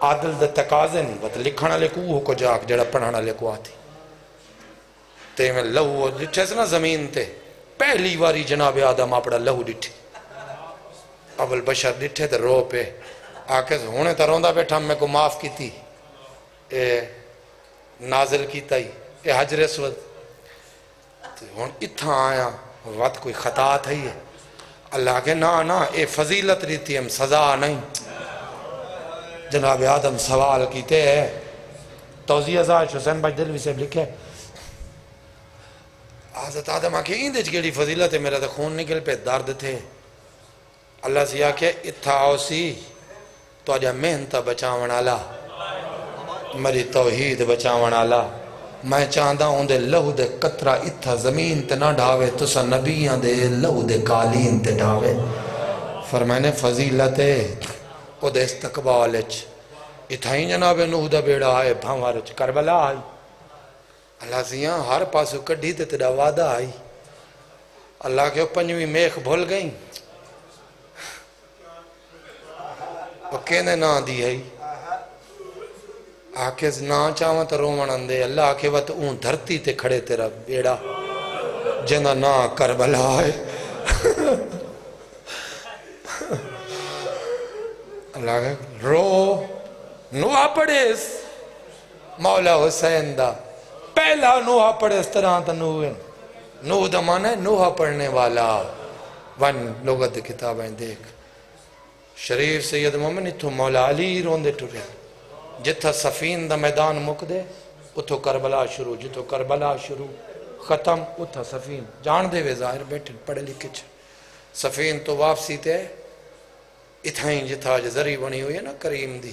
عادل دا تقاضن بات لکھنا لے کو ہو کو جاک جڑا پڑھنا لے کو آتی تے میں لہو لٹھے سے نا زمین تے پہلی واری جناب آدم اپڑا لہو لٹھے اول بشر لٹھے تے رو پہ آکے ہونے تا روندہ بیٹھا میں کو معاف کی تھی اے نازل کی تائی اے حجر اسود ہون اتھا آیا وقت کوئی خطا تھا ہی ہے اللہ کے نا اے فضیلت رہتی ہم سزا نہیں جناب آدم سوال کیتے ہیں توضیح ازاج حسین بھائی دلوی سے لکھے حضرت آدم آکے ایندج گیڑی فضیلت ہے میرا تا خون نکل پہ درد تھے اللہ سے آکے اتھا آؤ سی تو آجا محنت بچاون آلا میری توحید بچاون آلا میں چاہتا ہوں دے لہو دے قطرہ اتھا زمین تے نہ ڈھاوے تسا نبیاں دے لہو دے قالین تے ڈھاوے فرمائنے فضیلت ہے او دے استقبالچ اتھا ہی جناب نوح دا بیڑا آئے بھامارچ کربلا آئی اللہ سیاں ہر پاسو کڑھی تے تیرا وعدہ آئی اللہ کے پنجویں میخ بھول گئیں وہ کہنے نہ دی ہے آکے نہ چاہاں تو رومن اندے اللہ آکے وقت اون دھرتی تے کھڑے تیرا بیڑا جنہ نہ کربلا ہے اللہ کے رو نوحہ پڑھے اس مولا حسین دا پہلا نوحہ پڑھے اس طرح تا نوح دا مانا ہے نوحہ پڑھنے والا ون لوگت کتابیں دیکھ شریف سید مومن اتھو مولا علی روندے ٹرے جتھا سفین دا میدان مک دے اتھو کربلا شروع جتھو کربلا شروع ختم اتھا سفین جان دے وے ظاہر بیٹھے پڑھے لکھے چھے سفین تو واپسی تے اتھائیں جتھا جو ذری بنی ہوئی ہے نا کریم دی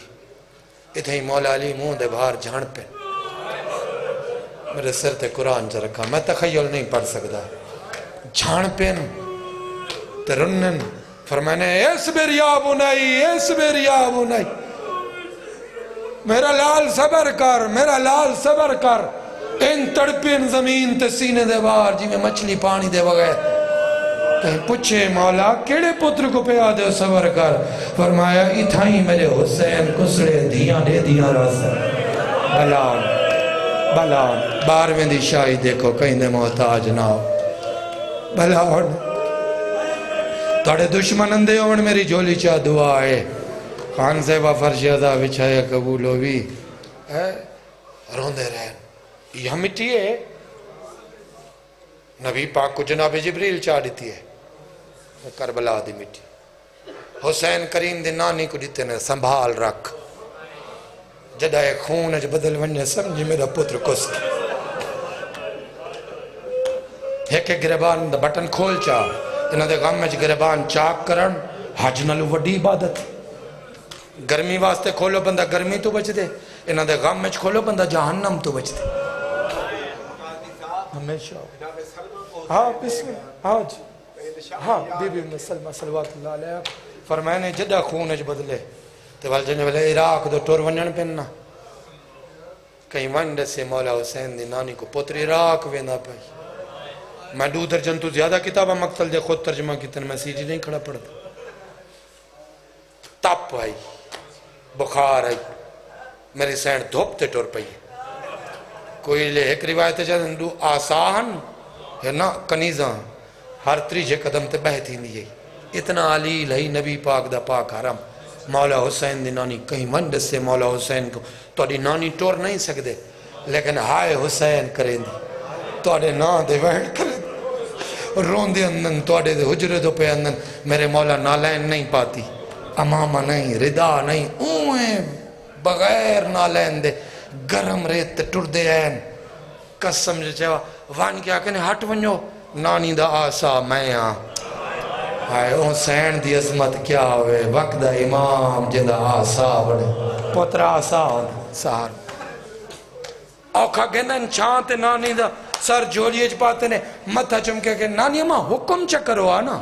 اتھائیں مولا علی منہ دے باہر جھان پہ میرے سر تے قرآن چا رکھا میں تخیل نہیں پڑھ سکتا جھان پین ترنن فرمانے اصبر یا بنائی اصبر یا بنائی میرا لال صبر کر میرا لال صبر کر ان تڑپین زمین تے سینے دے باہر جی میں مچھلی پانی دے بغیر کہیں پوچھے مولا کیڑے پتر کو پہ آدھے صبر کر فرمایا اتھائیں میرے حسین کسڑے دھیاں دے دیا راسا بلان بلان بارویں دی شاہی دیکھو کہیں دے محتاج نہ ہو بلان توڑے دشمن اندے ہون میری جولی چاہ دعا ہے خان صاحبہ فرشیدہ بچھایا قبول ہوئی روندے رہن یہ مٹی ہے نبی پاک کو جناب جبریل چاہ دیتی ہے کربلا دی مٹی حسین کریم دی نانی کو دیتے نے سنبھال رکھ جدہ ایک خون اج بدل ونجے سمجھی میرا پتر کس کی ایک گربان دا بٹن کھول چاہ انہ دے غم میں گربان چاک کرن حج نلو وڈی عبادت گرمی واسطے کھولو بندہ گرمی تو بچ دے انہ دے غم میں کھولو بندہ جہنم تو بچ دے ہمیشہ ہاں بسم اللہ ہاں جی ہاں بی بی مسلمہ صلوات اللہ علیہ فرمائے نے جدہ خون اج بدلے تو والجنہ بلے عراق دو ٹور ونجن پہننا کہیں ونڈ سے مولا حسین دی نانی کو پتر عراق وینا پائی میں دو درجن تو زیادہ کتابہ مقتل دے خود ترجمہ کیتن میں سیجی نہیں کھڑا پڑتا تپ آئی بخار آئی میری سینڈ دھوپتے ٹور پئی کوئی لے ایک روایت جہاں دو آسان ہے نا کنیزاں ہر تریجے قدم تے بہتی نہیں ہے اتنا علیل ہے نبی پاک دا پاک حرم مولا حسین دی نانی کہیں منڈ سے مولا حسین کو توڑی نانی ٹور نہیں سکتے لیکن ہائے حسین کریں دی توڑے نا دے وین کریں دی رون دے اندن توڑے دے حجرے دو پہ اندن میرے مولا نالین نہیں پاتی امامہ نہیں ردا نہیں اوہیں بغیر نالین دے گرم ریت ٹر دے این قسم جو چاہوا وان کیا کہنے ہٹ ونجو نانی دا آسا میں آن ہائے حسین دی عظمت کیا ہوئے وقت دا امام جندہ آسا بڑے پتر آسا ہونا سار اوکھا گندن چھانتے نانی دا سر جولیج پاتے نے متھا چمکے کہ نانی اماں حکم چکرو آنا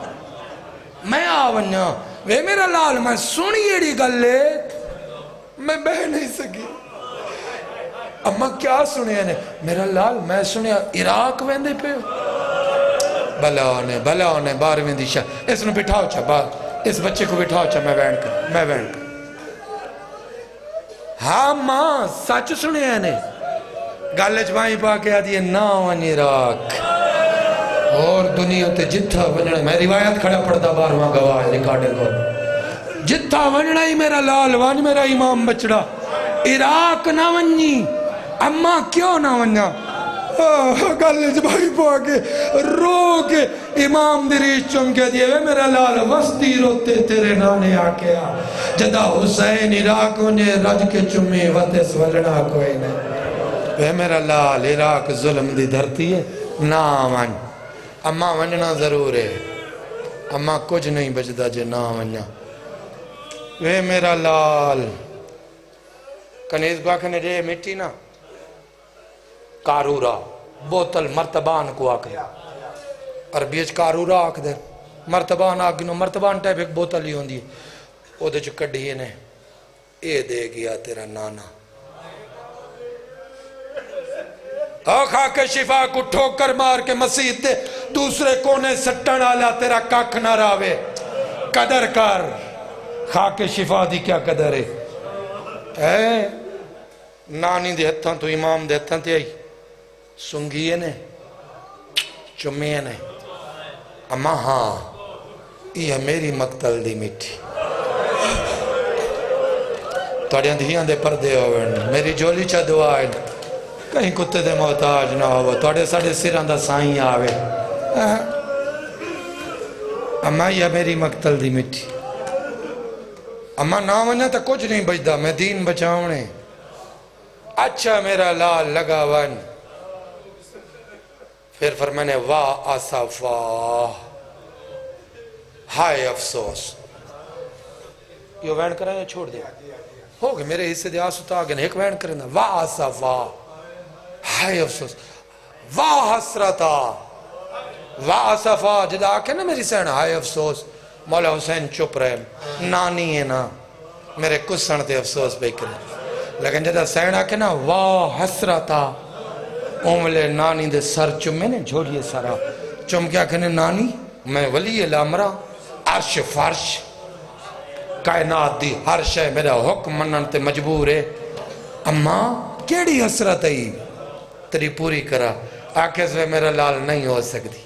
میں آونیا وے میرا لال میں سنی ایڑی گلے میں بہ نہیں سکی اماں کیا سنے نے میرا لال میں سنے عراق ویندے پہ بھلا ہونے بارویں دی شاہ اس نے بٹھاؤ چاہ اس بچے کو بٹھاؤ چاہ میں وین کر ہاں ماں سچ سنے نے گالج مائی پا کے آدھی ہے ناوان عراق اور دنیا تے جتھا ونجنا میں روایت کھڑا پڑتا باروان گواہ ریکارڈر کو جتھا ونجنا ہی میرا لال وان میرا امام بچڑا عراق نہ ونجی اماں کیوں نہ ونجا گالج بھائی پا کے رو کے امام دریش چمکے دیئے وے میرا لال وستی روتے تیرے نانے آکے آ جدہ حسین عراق ونجے رج کے چمی وطس ولنا کوئی نہیں وے میرا لال عراق ظلم دی دھرتی ہے نا ون اماں ونجنا ضرور ہے اماں کچھ نہیں بجدہ جے نا ونجا وے میرا لال کنیز باکھنے جے مٹی نا کارورا بوتل مرتبان کو آکے عربیج کارورا آکھ دے مرتبان آگنو مرتبان ٹائپ ایک بوتل ہی ہوں دی او دے جو کڑھئے نے اے دے گیا تیرا نانا آخا کے شفا کو ٹھوکر مار کے مسیح دے دوسرے کونے سٹن آلا تیرا کاکھ نہ راوے قدر کر خاک شفا دی کیا قدر ہے نانی دے ہتھاں تو امام دے ہتھاں تے آئی سنگیے نے چمیے نے اما ہاں یہ میری مقتل دی مٹی توڑیاں دھیاں دے پردے ہوئے میری جولی چا دعا ہے کہیں کتے دے محتاج نہ ہوا توڑے ساڑے سران دا سائیں آوے اما یہ میری مقتل دی مٹی اما نہ ونیا تا کچھ نہیں بجدا میں دین بچاؤنے اچھا میرا لال لگا ون پھر فرمانے واہ آصفا ہائے افسوس یہ وین کریں یا چھوڑ دیں ہو گئے میرے حصے دے آسوتا آگے ایک وین کریں دا واہ آصفا ہائے افسوس واہ حسرتا واہ آصفا جدا آکے نا میری سین ہائے افسوس مولا حسین چپ رہے نانی ہے نا میرے کچھ سنتے افسوس بے کریں لیکن جدا سین آکے نا واہ حسرتا اوملے نانی دے سر چمے نے جھولیے سارا چم کیا کہنے نانی میں ولی الامرہ عرش فرش کائنات دی ہر شے میرا حکم منن تے مجبور ہے اماں کیڑی حسرت ہے تیری پوری کرا آکھے سے میرا لال نہیں ہو سکتی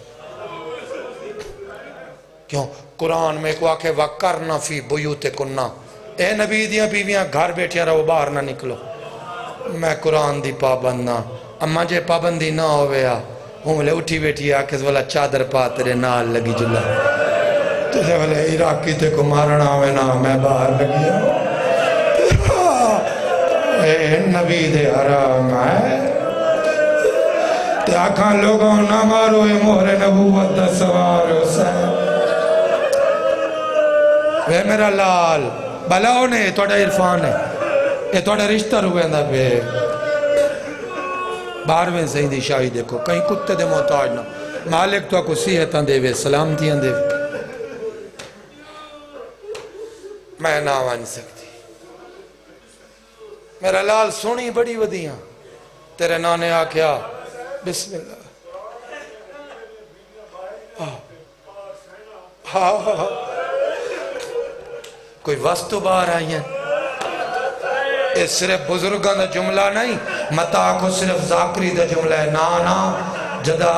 کیوں قرآن میں کو آکھے وَقَرْنَ فِي بُيُوتِكُنَّ اے نبی دیاں بیویاں گھر بیٹھیاں رہو باہر نہ نکلو میں قرآن دی پابند نہ اماں جے پابندی نہ ہویا ہوں لے اٹھی بیٹھی آکھے سے والا چادر پا تیرے نال لگی جلا تجھے والے عراقی تے کو مارنا ہوئے نا میں باہر لگی اے نبی دے حرام ہے تے آکھاں لوگوں نہ مارو اے مہر نبوت دا سوار حسین وے میرا لال بلاؤ نے توڑا عرفان ہے یہ توڑا رشتہ روئے اندہ پہ بارویں سیدی شاہی دیکھو کہیں کتے دے محتاج نہ مالک تو کو صحتاں دے وے سلامتیاں دے وے میں نہ مان سکتی میرا لال سونی بڑی ودیاں تیرے نانے آکھیا بسم اللہ کوئی وستو باہر آئی ہیں یہ صرف بزرگاں دا جملہ نہیں متا کو صرف ذاکری دا جملہ ہے نانا جدا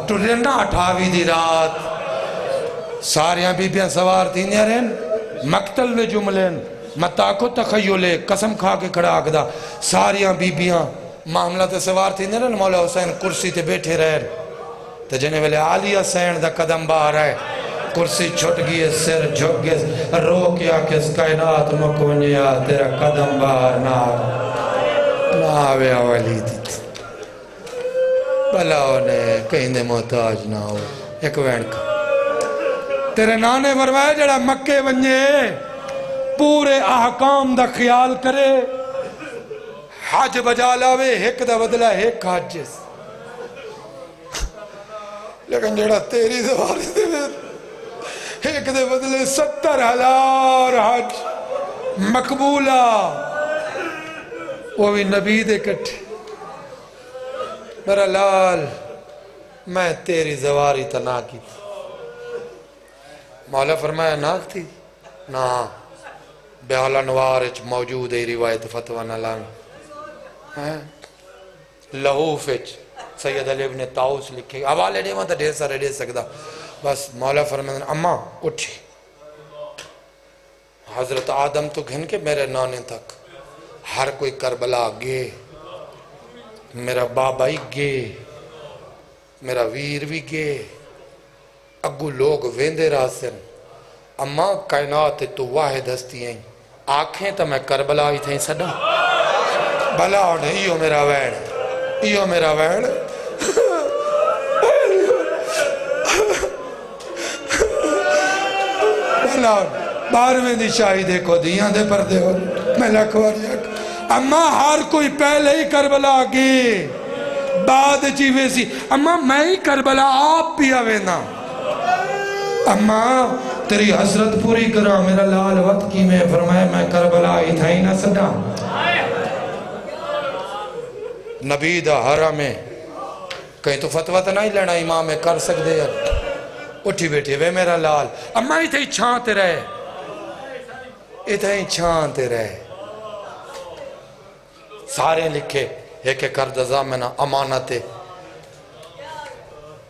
ٹرنا 28 دی رات ساریاں بی بیاں سوار تین رہن مقتل دے جملے متا کو تخیلے قسم کھا کے کھڑا آگدا ساریاں بی بیاں معاملہ تے سوار تین رہن مولا حسین کرسی تے بیٹھے رہن تے جنے والے عالیہ سین دا قدم باہر آئے کرسی چھٹ گئی سر جھک گئے رو کیا کہ اس کائنات مکونیا تیرا قدم باہر نہ آوے آوالی دیت بلاؤ نے کہیں دے محتاج نہ ہو ایک وین کا تیرے نانے فرمائے جڑا مکے بنجے پورے احکام دا خیال کرے حج بجا لاوے ایک دا بدلہ ایک حج لیکن جڑا تیری دواری دے ایک دے بدلے 70,000 حج مقبولہ وہ بھی نبی دے کٹھے میرا لال میں تیری زواری تنا کی تھی مولا فرمایا ناک تھی نا بیالا نوارچ موجود ہے روایت فتوہ نہ لائیں لہوفچ سید علی ابن تاؤس لکھے حوالے دے ماں تا ڈھیر سارے دے سکتا بس مولا فرمائے اماں اٹھی حضرت آدم تو گھن کے میرے نانے تک ہر کوئی کربلا گے میرا بابائی گے میرا ویر بھی گے اگو لوگ ویندے راسن اماں کائنات تو واحد ہستی ہیں آنکھیں تو میں کربلا ہی تھیں سڑا بلا ہونے ایو میرا وین بلا ہونے بارویں دی شاہی دیکھو دیاں دے پردے ہو میں لکھواری اماں ہر کوئی پہلے ہی کربلا گی بعد چیوے سی اماں میں ہی کربلا آپ بھی آوینا اماں تیری حسرت پوری کرا میرا لال وقت کی میں فرمائے میں کربلا ہی تھا ہی نہ سڑا نبی دا حرم ہے کہیں تو فتوہ تو نہیں لینا امام میں کر سکتے ہیں اٹھی بیٹھی وے میرا لال اماں ہی تھی چھانتے رہے اتھائی چھانتے رہے سارے لکھے ایک کرد زامنہ امانتے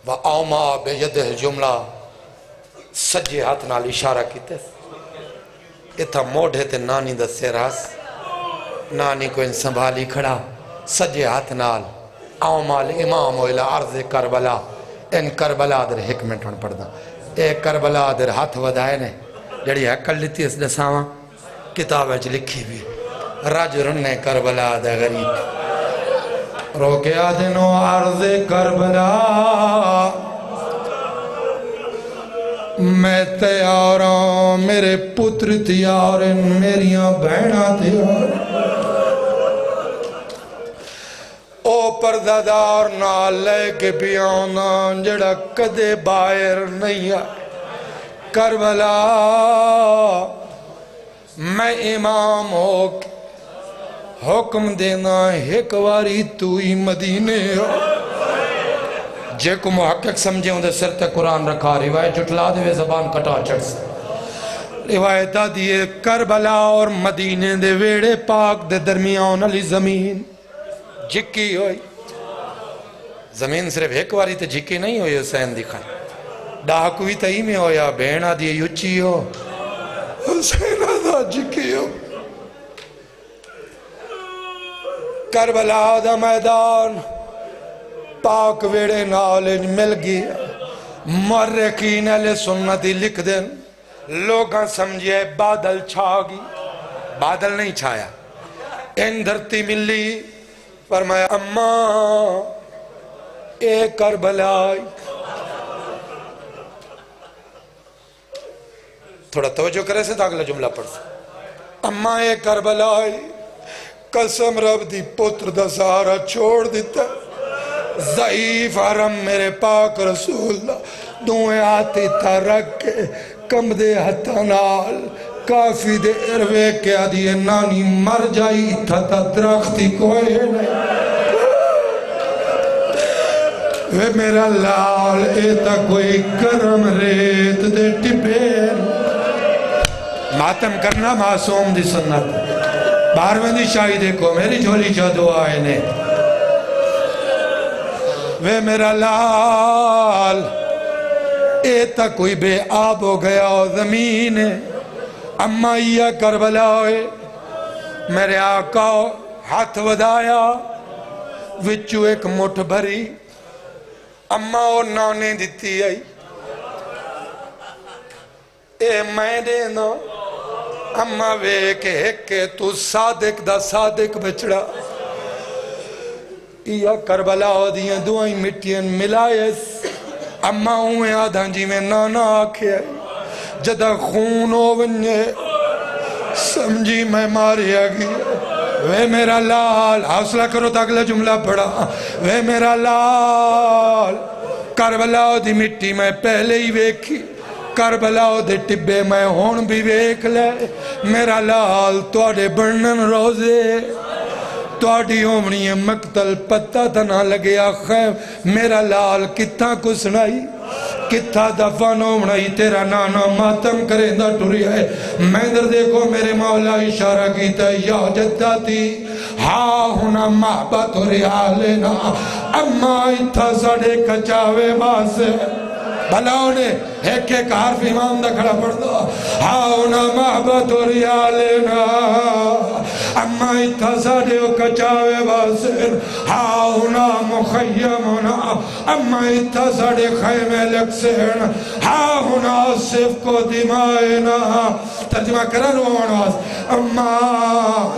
وَأَوْمَا بِيَدِهِ جملہ سجے ہاتھ نال اشارہ کیتے اتھا موڑھے تے نانی دا سیراس نانی کو ان سنبھالی کھڑا سجے ہاتھ نال اومال امام الى عرض کربلا ان کربلا در حکمت ہون پڑھدا اے کربلا در ہاتھ ودائے نے جڑی حقل لیتی اس دساواں کتاب اچھ لکھی بھی رجل نے کربلا دا غریب روکیا دنو عرض کربلا میں تیار ہوں، میرے پتر تیار ہیں، میریاں بہناں تیار ہیں۔ او پردادار نال لے کے پیانا جڑا کدے باہر نہیں آئے۔ کربلا میں امام ہو کے حکم دینا ایک واری تو ہی مدینے ہو۔ جے کو محقق سمجھے ہوں دے سر تے قرآن رکھا، روایت جھٹلا دے زبان کٹا چڑھ سے۔ روایت دیئے کربلا اور مدینے دے ویڑے پاک دے درمیان علی زمین جھکی ہوئی۔ زمین صرف ایک واری تے جھکی نہیں ہوئی حسین دکھا، ڈاکوی تئی میں ہویا، بہنا دیئے یوچی ہو، حسین دا جھکی ہو۔ کربلا دا میدان پاک ویڑے نالج مل گیا۔ مرکین علیہ سنتی لکھ دیں لوگاں سمجھے بادل چھا گی، بادل نہیں چھایا، ان دھرتی ملی۔ فرمایا اماں اے کربلائی، تھوڑا توجہ کرے سے اگلا جملہ پڑھ سے، اماں اے کربلائی قسم رب دی پتر دا سہارا چھوڑ دیتا، ضعیف حرم میرے پاک رسول اللہ دوئے آتی تھا رکھ کے کم دے ہتھا نال کافی دیر وے کے آدھی نانی مر جائی تھا تا درختی کوئی نہیں۔ وے میرا لال اے تا کوئی کرم ریت دے ٹپین۔ ماتم کرنا معصوم دی سنت، بارویں دی شاہی دیکھو میری جھولی جو دعائیں نے۔ وے میرا لال اے تا کوئی بے آب ہو گیا زمین ہے۔ اماں یہ کربلا ہوئے میرے آقا ہاتھ ودایا وچو ایک مٹھ بھری، اماں اور نانے دیتی آئی، اے میں دینا اماں وے کہ تو صادق دا صادق بچڑا۔ یا کربلا دیاں دعائیں مٹیاں ملائیس، اماں ہوئے آدھاں جی میں نانا آکھے آئی، جدہ خون ہو ونجے سمجھی میں ماری آگی۔ وے میرا لال، حوصلہ کرو تا اگلا جملہ پڑھا، وے میرا لال کربلا دی مٹی میں پہلے ہی ویکھی، کربلا دے ٹبے میں ہون بھی ویک لے۔ میرا لال توڑے بڑھنن روزے، توڑی اومنی مقتل پتہ تنہ لگیا خیب، میرا لال کتھا کو سنائی، کتھا دفن اومنائی، تیرا نانا ماتم کریں دا ٹوری ہے۔ میں در دیکھو میرے مولا اشارہ کیتا یا جداتی ہاں ہونا محبت و ریالنا، اما اتھا ساڑے کچاوے باسے بھلا انہیں ایک ایک حرف امام دا کھڑا پڑھ دو، ہاؤنا محبت و ریالنا اما اتھا ساڑے کچاوے باسر، ہاؤنا مخیمنا اما اتھا ساڑے خیمے لکسین، ہاؤنا صف کو دمائنا۔ ترجمہ کرن وانواز، اما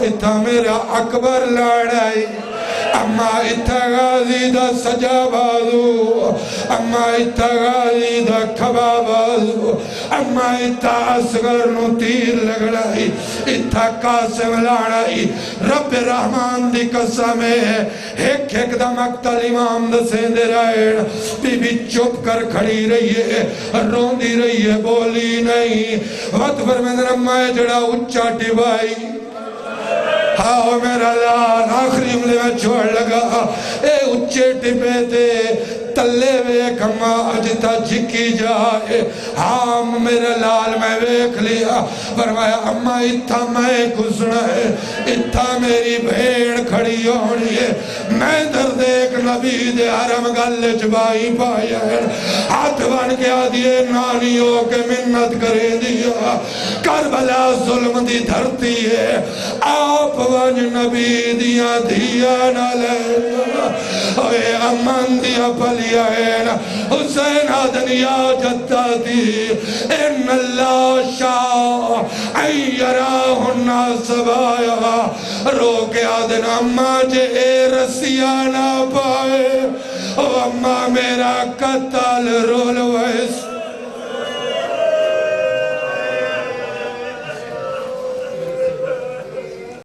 اتھا میرا اکبر لڑائی، اما اتھا غازی دا سجا بازو، اما اتھا غازی دا کھبا بازو، اما اتھا اصغر نو تیر لگڑائی، اتھا قاسم لڑائی۔ رب رحمان دی قسم ہے ایک ایک دا مقتل امام دا سیندے رائن، بی بی چپ کر کھڑی رہی ہے، رون دی رہی ہے، بولی نہیں۔ وقت فرمیدن اما جڑا اچھا ٹبائی، ہاں میرا لال آخری عملے میں چھوڑ لگا، اے اچھے ٹپے دے تلے ویک ہما اجتا جھکی جائے، ہاں میرا لال میں ویک لیا، فرمایا اما اتھا میں کسنا ہے، اتھا میری بھیڑ کھڑی ہونی ہے، میں درد ایک نبی دے حرم گل جبائی پایا ہے، ہاتھ بن کے آدھیے نانیوں کے منت کرے دیا، کربلا ظلم دی دھرتی ہے، آپ ون نبی دیا دیا نہ لینا، اوے امن دیا پلیا ہے نا، حسین آدنیا جدہ دی، ان اللہ شاہ ایراہ الناس بایا، رو کے آدن اماں جے رسیہ نہ پائے، او اماں میرا قتل رول ویس